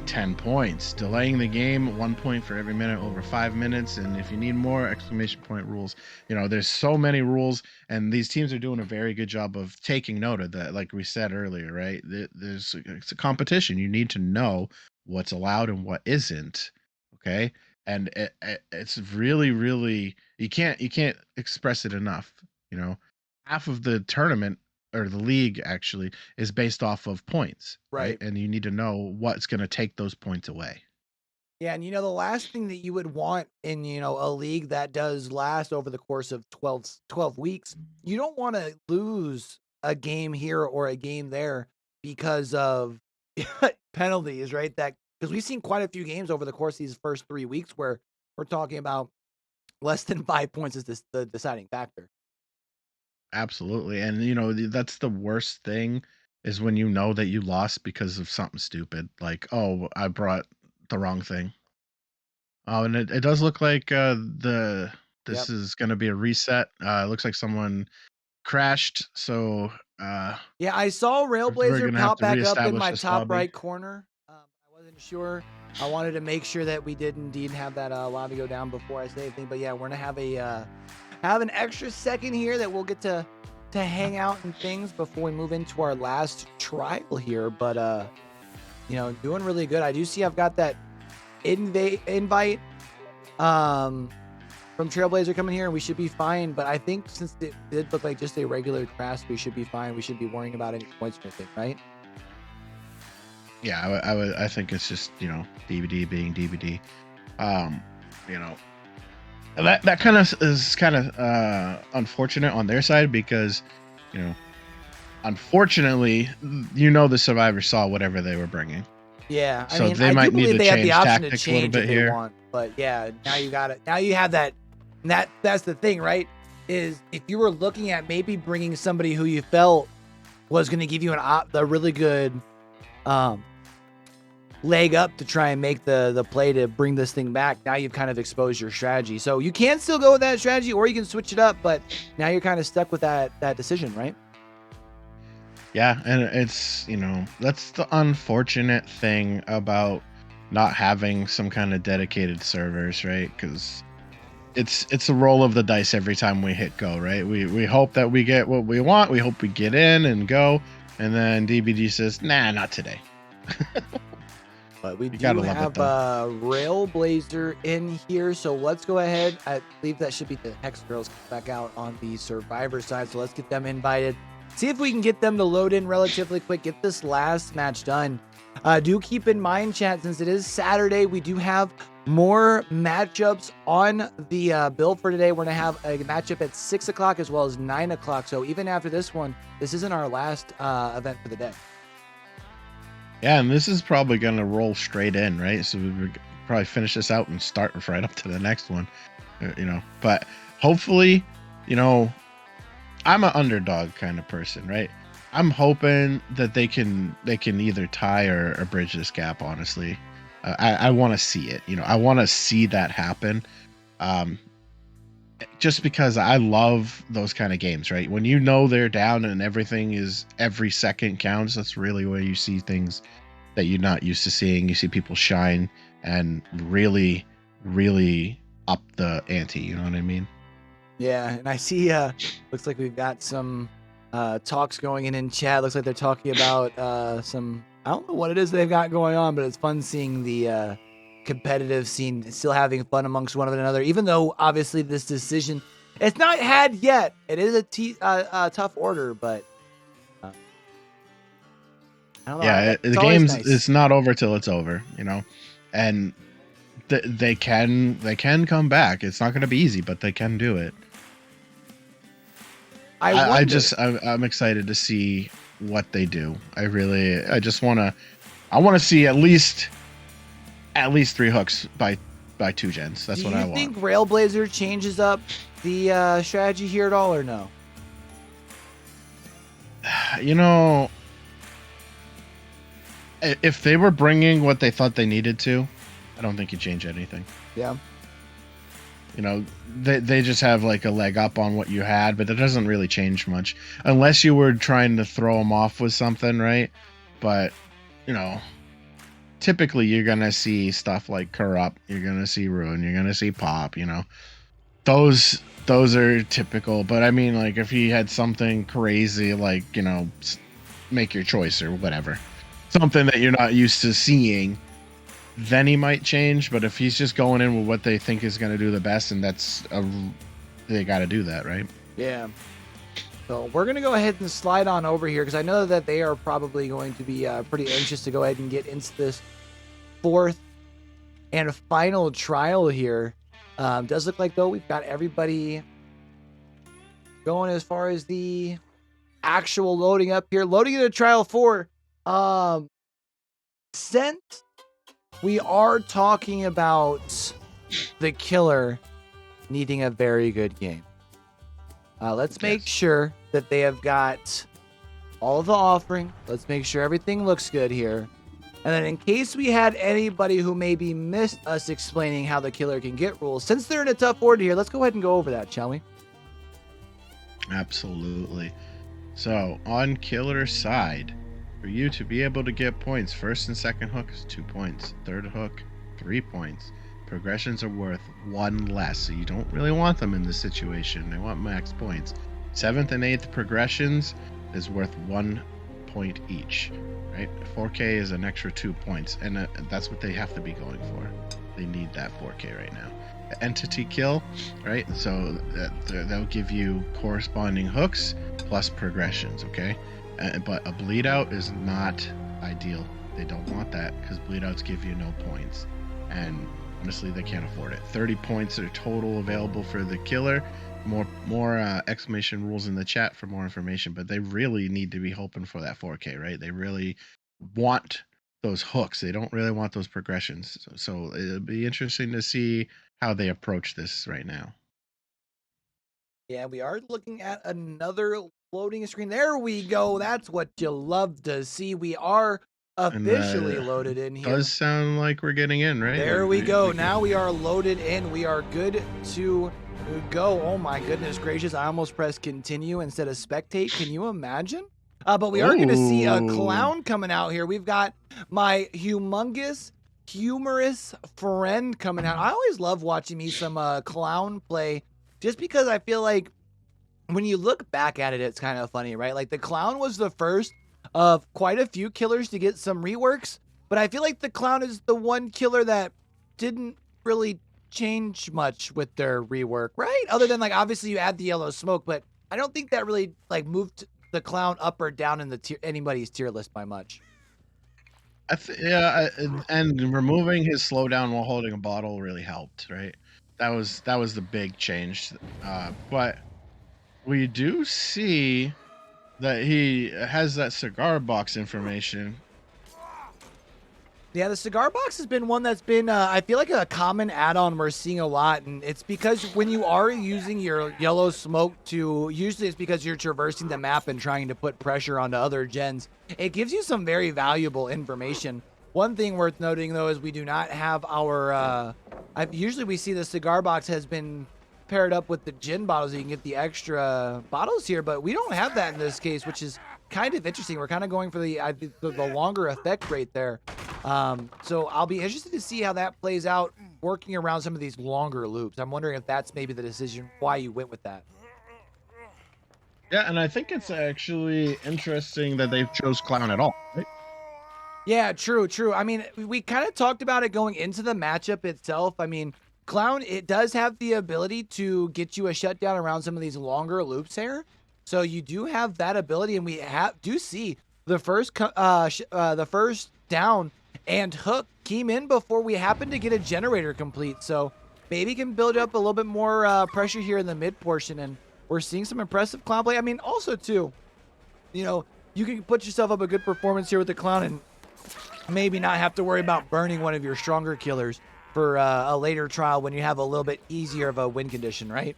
10 points. Delaying the game, 1 point for every minute over 5 minutes. And if you need more, exclamation point rules. There's so many rules, and these teams are doing a very good job of taking note of that. Like we said earlier, right? It's a competition. You need to know what's allowed and what isn't. Okay. And it's really, really, you can't express it enough. Half of the tournament, or the league actually, is based off of points, right? And you need to know what's going to take those points away. Yeah, and the last thing that you would want in, a league that does last over the course of 12 weeks, you don't want to lose a game here or a game there because of penalties, right? Because we've seen quite a few games over the course of these first 3 weeks where we're talking about less than 5 points is the deciding factor. Absolutely. And that's the worst thing, is when you know that you lost because of something stupid, like, oh, I brought the wrong thing. Oh, and it does look like this is going to be a reset. It looks like someone crashed, so Yeah, I saw we're Railblazer gonna have pop to back up in reestablish my this top lobby. right corner. I wasn't sure. I wanted to make sure that we did indeed have that lobby go down before I say anything. But yeah, we're gonna have an extra second here that we'll get to hang out and things before we move into our last trial here. But doing really good. I do see I've got that invite from Trailblazer coming here, and we should be fine. But I think since it did look like just a regular crash, we should be fine. We should be worrying about any points or anything, right? Yeah, I think it's just DVD being DVD. That kind of is kind of unfortunate on their side, because unfortunately the survivors saw whatever they were bringing. Yeah, I So mean, they I do might need believe to they have the change option to tactics a little change if bit they here. want, but yeah, now you got it. Now you have that. And that's the thing, right? Is if you were looking at maybe bringing somebody who you felt was going to give you the really good um leg up to try and make the play to bring this thing back. Now you've kind of exposed your strategy. So you can still go with that strategy or you can switch it up, but now you're kind of stuck with that decision, right? Yeah, and it's, that's the unfortunate thing about not having some kind of dedicated servers, right? Because it's a roll of the dice every time we hit go, right? We hope that we get what we want. We hope we get in and go, and then DBD says, "Nah, not today." But we You do gotta love it, have though. Railblazer in here, so let's go ahead. I believe that should be the Hex Girls back out on the Survivor side, so let's get them invited. See if we can get them to load in relatively quick, get this last match done. Do keep in mind, chat, since it is Saturday, we do have more matchups on the bill for today. We're going to have a matchup at 6 o'clock as well as 9 o'clock, so even after this one, this isn't our last event for the day. Yeah, and this is probably gonna roll straight in, right? So we would probably finish this out and start right up to the next one, But hopefully, I'm an underdog kind of person, right? I'm hoping that they can either tie or bridge this gap. Honestly, I want to see it. I want to see that happen. Just because I love those kind of games, right? When they're down and every second counts, that's really where you see things that you're not used to seeing. You see people shine and really, really up the ante. You know what I mean? Yeah, and I see looks like we've got some talks going in chat. Looks like they're talking about some, I don't know what it is they've got going on, but it's fun seeing the competitive scene still having fun amongst one another, even though obviously this decision it's not had yet. It is a tough order, but I don't know. Yeah, It's the always game's nice. it's not over till it's over, and they can come back. It's not going to be easy, but they can do it. I'm excited to see what they do. I want to see at least 3 hooks by 2 gens. That's what I want. Do you think Railblazer changes up the strategy here at all, or no? If they were bringing what they thought they needed to, I don't think you'd change anything. Yeah. They just have like a leg up on what you had, but it doesn't really change much unless you were trying to throw them off with something, right? But typically you're gonna see stuff like Corrupt, you're gonna see Ruin, you're gonna see Pop. Those are typical. But I mean, like if he had something crazy, like make your choice or whatever, something that you're not used to seeing, then he might change. But if he's just going in with what they think is going to do the best, and they got to do that, right? Yeah. So we're going to go ahead and slide on over here because I know that they are probably going to be pretty anxious to go ahead and get into this 4th and final trial here. Does look like, though, we've got everybody going as far as the actual loading up here. Loading into trial 4. Since we are talking about the killer needing a very good game, let's make sure that they have got all of the offering. Let's make sure everything looks good here. And then in case we had anybody who maybe missed us explaining how the killer can get rules, since they're in a tough order here, let's go ahead and go over that, shall we? Absolutely. So on killer side, for you to be able to get points, first and second hook is 2 points. Third hook, 3 points. Progressions are worth 1 less, so you don't really want them in this situation. They want max points. 7th and 8th progressions is worth 1 point each, right? 4K is an extra 2 points, and that's what they have to be going for. They need that 4K right now. Entity kill, right? So they'll give you corresponding hooks plus progressions, okay? But a bleed out is not ideal. They don't want that because bleed outs give you no points, and honestly they can't afford it. 30 points are total available for the killer. More exclamation rules in the chat for more information, but they really need to be hoping for that 4K, right? They really want those hooks. They don't really want those progressions. So it'll be interesting to see how they approach this right now. Yeah, we are looking at another loading screen. There we go. That's what you love to see. We are And officially loaded in does here. sound like we're getting in, right? There we go. Now we are loaded in. We are good to go. Oh my goodness gracious. I almost pressed continue instead of spectate. Can you imagine? But we are going to see a Ooh. clown coming out here. We've got my humongous, humorous friend coming out. I always love watching me some clown play just because I feel like when you look back at it, it's kind of funny, right? Like the clown was the first of quite a few killers to get some reworks, but I feel like the clown is the one killer that didn't really change much with their rework, right? Other than like obviously you add the yellow smoke, but I don't think that really like moved the clown up or down in the anybody's tier list by much. Yeah, and removing his slowdown while holding a bottle really helped, right? That was the big change. But we do see that he has that cigar box information. Yeah, the cigar box has been one that's been, I feel like a common add-on we're seeing a lot, and it's because when you are using your yellow smoke to, usually it's because you're traversing the map and trying to put pressure onto other gens. It gives you some very valuable information. One thing worth noting though is we do not have our, usually we see the cigar box has been paired up with the gin bottles, so you can get the extra bottles here, but we don't have that in this case, which is kind of interesting. We're kind of going for the, I think the longer effect rate there. So I'll be interested to see how that plays out working around some of these longer loops. I'm wondering if that's maybe the decision why you went with that. Yeah, and I think it's actually interesting that they chose clown at all, right? Yeah, true, true. I mean, we kind of talked about it going into the matchup itself. I mean, Clown, it does have the ability to get you a shutdown around some of these longer loops here. So you do have that ability, and we do see the first down and hook came in before we happened to get a generator complete. So maybe can build up a little bit more pressure here in the mid portion, and we're seeing some impressive clown play. I mean, also too, you know, you can put yourself up a good performance here with the clown and maybe not have to worry about burning one of your stronger killers for a later trial when you have a little bit easier of a win condition, right?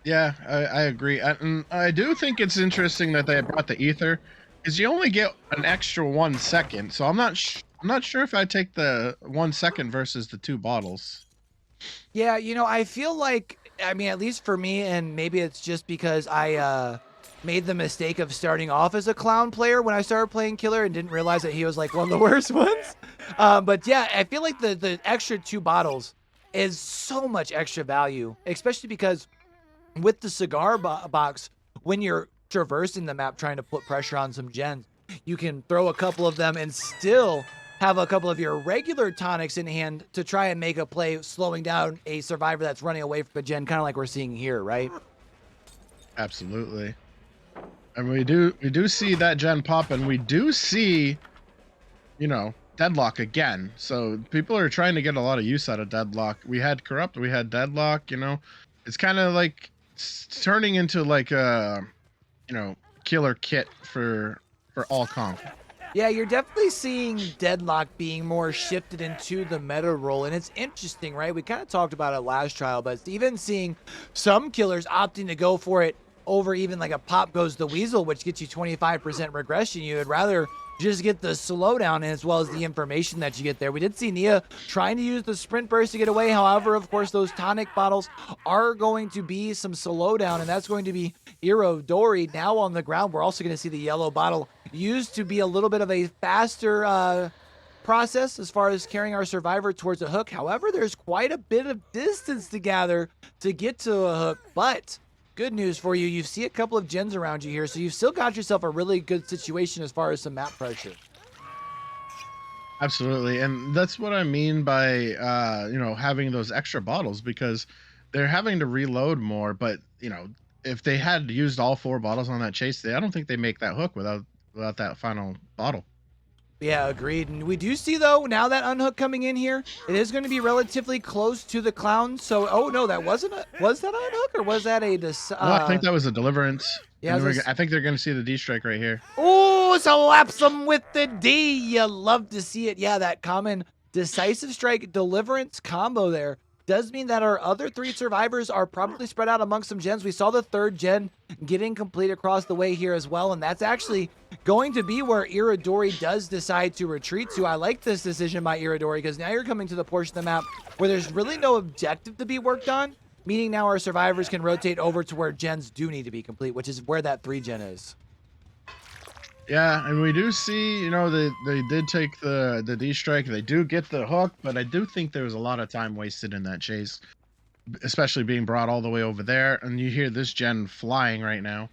Yeah, I agree. I do think it's interesting that they brought the ether, because you only get an extra 1 second. So I'm not sure if I take the 1 second versus the 2 bottles. Yeah, you know, I feel like, I mean, at least for me, and maybe it's just because I made the mistake of starting off as a clown player when I started playing killer and didn't realize that he was like one of the worst ones. But yeah, I feel like the extra 2 bottles is so much extra value, especially because with the cigar box, when you're traversing the map trying to put pressure on some gens, you can throw a couple of them and still have a couple of your regular tonics in hand to try and make a play, slowing down a survivor that's running away from a gen, kind of like we're seeing here, right? Absolutely. And we do see that gen pop, and we do see, you know, deadlock again. So people are trying to get a lot of use out of deadlock. We had corrupt, we had deadlock. You know, it's kind of like turning into like a, you know, killer kit for all comp. Yeah, you're definitely seeing deadlock being more shifted into the meta role, and it's interesting, right? We kind of talked about it last trial, but even seeing some killers opting to go for it over even like a pop goes the weasel, which gets you 25% regression. You would rather just get the slowdown as well as the information that you get there. We did see Nia trying to use the sprint burst to get away. However, of course, those tonic bottles are going to be some slowdown, and that's going to be Irodori now on the ground. We're also going to see the yellow bottle used to be a little bit of a faster process as far as carrying our survivor towards a hook. However, there's quite a bit of distance to gather to get to a hook, but good news for you, you see a couple of gens around you here, so you've still got yourself a really good situation as far as some map pressure. Absolutely, and that's what I mean by you know, having those extra bottles, because they're having to reload more. But you know, if they had used all 4 bottles on that chase, I don't think they make that hook without that final bottle. Yeah, agreed. And we do see, though, now that unhook coming in here, it is going to be relatively close to the clown. So, oh, no, that wasn't was that unhook, or was that a... I think that was a deliverance. Yeah, I think they're going to see the D-strike right here. Oh! Oh, slaps him with the D. You love to see it. Yeah, that common decisive strike deliverance combo there does mean that our other 3 survivors are probably spread out amongst some gens. We saw the 3rd gen getting complete across the way here as well, and that's actually going to be where Iridori does decide to retreat to. I like this decision by Iridori because now you're coming to the portion of the map where there's really no objective to be worked on, meaning now our survivors can rotate over to where gens do need to be complete, which is where that 3 gen is. Yeah, and we do see, you know, they did take the D strike. They do get the hook, but I do think there was a lot of time wasted in that chase, especially being brought all the way over there. And you hear this gen flying right now.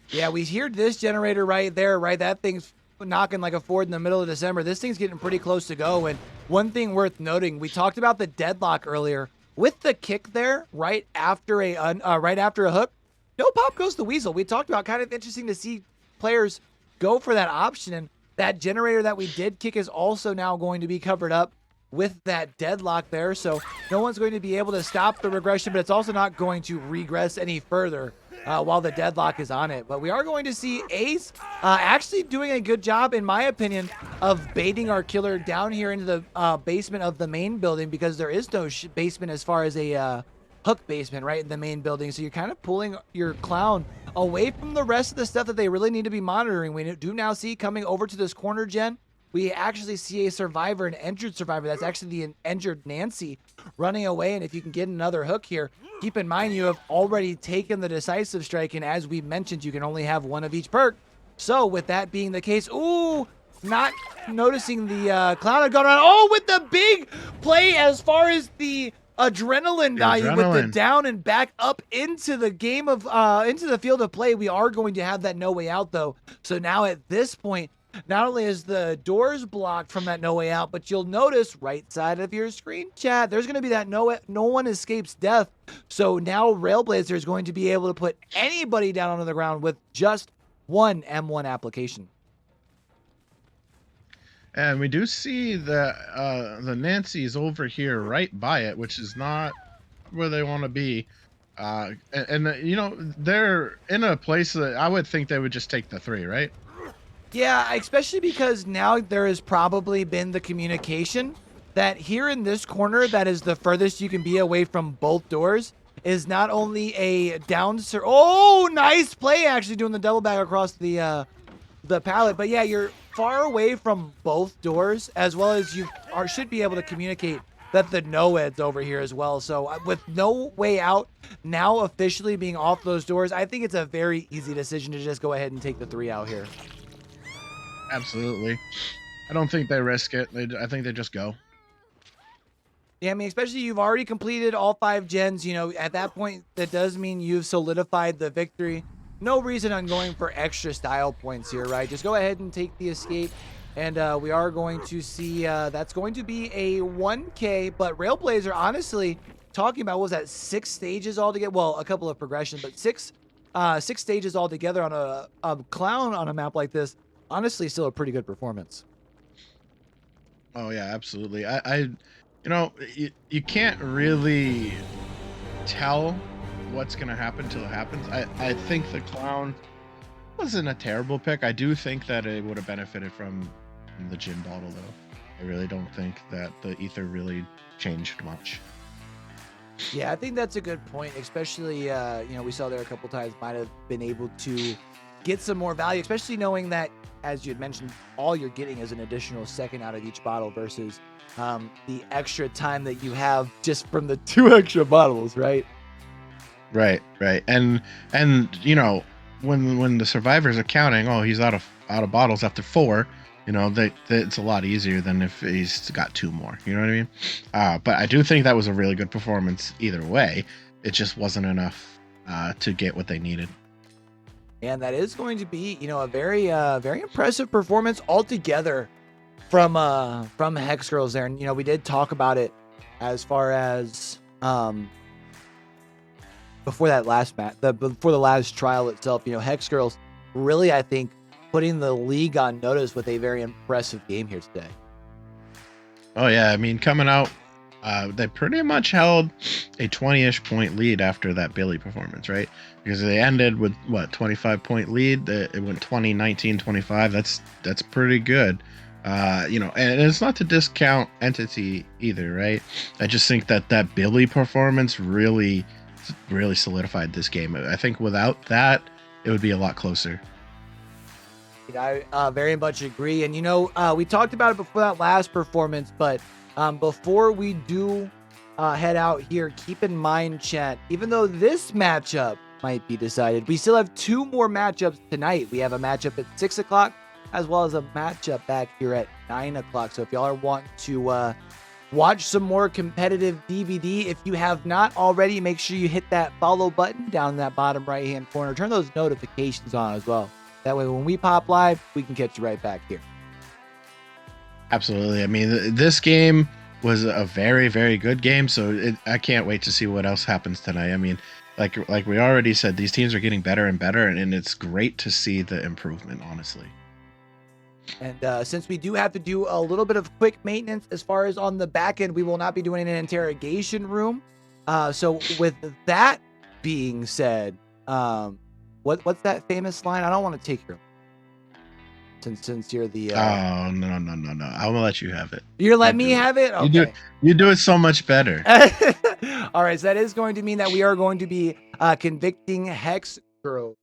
Yeah, we hear this generator right there, right? That thing's knocking like a Ford in the middle of December. This thing's getting pretty close to go. And one thing worth noting, we talked about the deadlock earlier. With the kick there, right after a hook, no pop goes the weasel. We talked about kind of interesting to see players go for that option, and that generator that we did kick is also now going to be covered up with that deadlock there, so no one's going to be able to stop the regression, but it's also not going to regress any further while the deadlock is on it. But we are going to see Ace actually doing a good job, in my opinion, of baiting our killer down here into the basement of the main building, because there is no basement as far as a hook basement right in the main building, so you're kind of pulling your clown away from the rest of the stuff that they really need to be monitoring. We do now see coming over to this corner gen, we actually see a survivor, an injured survivor. That's actually the injured Nancy running away. And if you can get another hook here, keep in mind you have already taken the decisive strike, and as we mentioned, you can only have 1 of each perk. So with that being the case, ooh, not noticing the clown had gone around. Oh, with the big play as far as the adrenaline value with the down and back up into the game of into the field of play. We are going to have that no way out though. So now at this point, not only is the doors blocked from that no way out, but you'll notice right side of your screen chat, there's going to be that no one escapes death. So now Railblazer is going to be able to put anybody down onto the ground with just 1 M1 application. And we do see that the Nancy is over here right by it, which is not where they want to be. You know, they're in a place that I would think they would just take the 3, right? Yeah, especially because now there has probably been the communication that here in this corner, that is the furthest you can be away from both doors, is not only a down... Oh, nice play actually doing the double back across the pallet. But yeah, you're far away from both doors, as well as you should be able to communicate that the no-ed's over here as well. So with no way out now officially being off those doors, I think it's a very easy decision to just go ahead and take the 3 out here. Absolutely. I don't think they risk it. I think they just go. Yeah, I mean, especially you've already completed all 5 gens. You know, at that point, that does mean you've solidified the victory. No reason on going for extra style points here, right? Just go ahead and take the escape. And we are going to see that's going to be a 1K. But Railblazer, honestly, talking about, what was that, 6 stages altogether? Well, a couple of progressions, but 6 stages altogether on a clown on a map like this. Honestly, still a pretty good performance. Oh yeah, absolutely. You know, you can't really tell what's gonna happen till it happens. I think the clown wasn't a terrible pick. I do think that it would have benefited from the gin bottle though. I really don't think that the ether really changed much. Yeah, I think that's a good point, especially, you know, we saw there a couple times might have been able to get some more value, especially knowing that, as you had mentioned, all you're getting is an additional second out of each bottle versus the extra time that you have just from the 2 extra bottles, right? Right. And you know, when the survivors are counting, oh, he's out of bottles after 4, you know, it's a lot easier than if he's got 2 more. You know what I mean? But I do think that was a really good performance either way. It just wasn't enough to get what they needed. And that is going to be, you know, a very impressive performance altogether from Hex Girls there. And, you know, we did talk about it as far as before that last match, before the last trial itself. You know, Hex Girls really, I think, putting the league on notice with a very impressive game here today. Oh yeah, I mean, coming out They pretty much held a 20-ish point lead after that Billy performance, right? Because they ended with what, 25-point lead. It went 20-19-25. That's pretty good. And it's not to discount Entity either, right? I just think that Billy performance really solidified this game. I think without that, it would be a lot closer. I very much agree. And, we talked about it before that last performance, but before we do head out here, keep in mind, chat, even though this matchup might be decided, we still have 2 more matchups tonight. We have a matchup at 6 o'clock as well as a matchup back here at 9 o'clock. So if y'all are wanting to watch some more competitive DBD, if you have not already, make sure you hit that follow button down in that bottom right-hand corner. Turn those notifications on as well. That way, when we pop live, we can catch you right back here. Absolutely. I mean, this game was a very, very good game. So I can't wait to see what else happens tonight. I mean, like we already said, these teams are getting better and better, and it's great to see the improvement, honestly. And since we do have to do a little bit of quick maintenance as far as on the back end, we will not be doing an interrogation room. So with that being said, what's that famous line? I don't want to take your since you're the oh no. I'm gonna let you have it. You're letting me have it? Okay. You do it so much better. All right, so that is going to mean that we are going to be convicting Hex Girl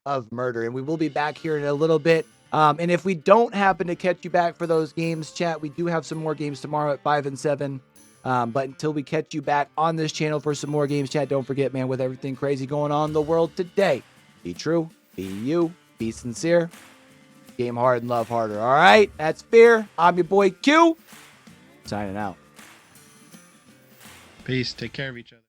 of murder, and we will be back here in a little bit. And if we don't happen to catch you back for those games, chat, we do have some more games tomorrow at 5 and 7. But until we catch you back on this channel for some more games, chat, don't forget, man, with everything crazy going on in the world today, be true, be you, be sincere, game hard and love harder. All right, that's fair. I'm your boy Q, signing out. Peace. Take care of each other.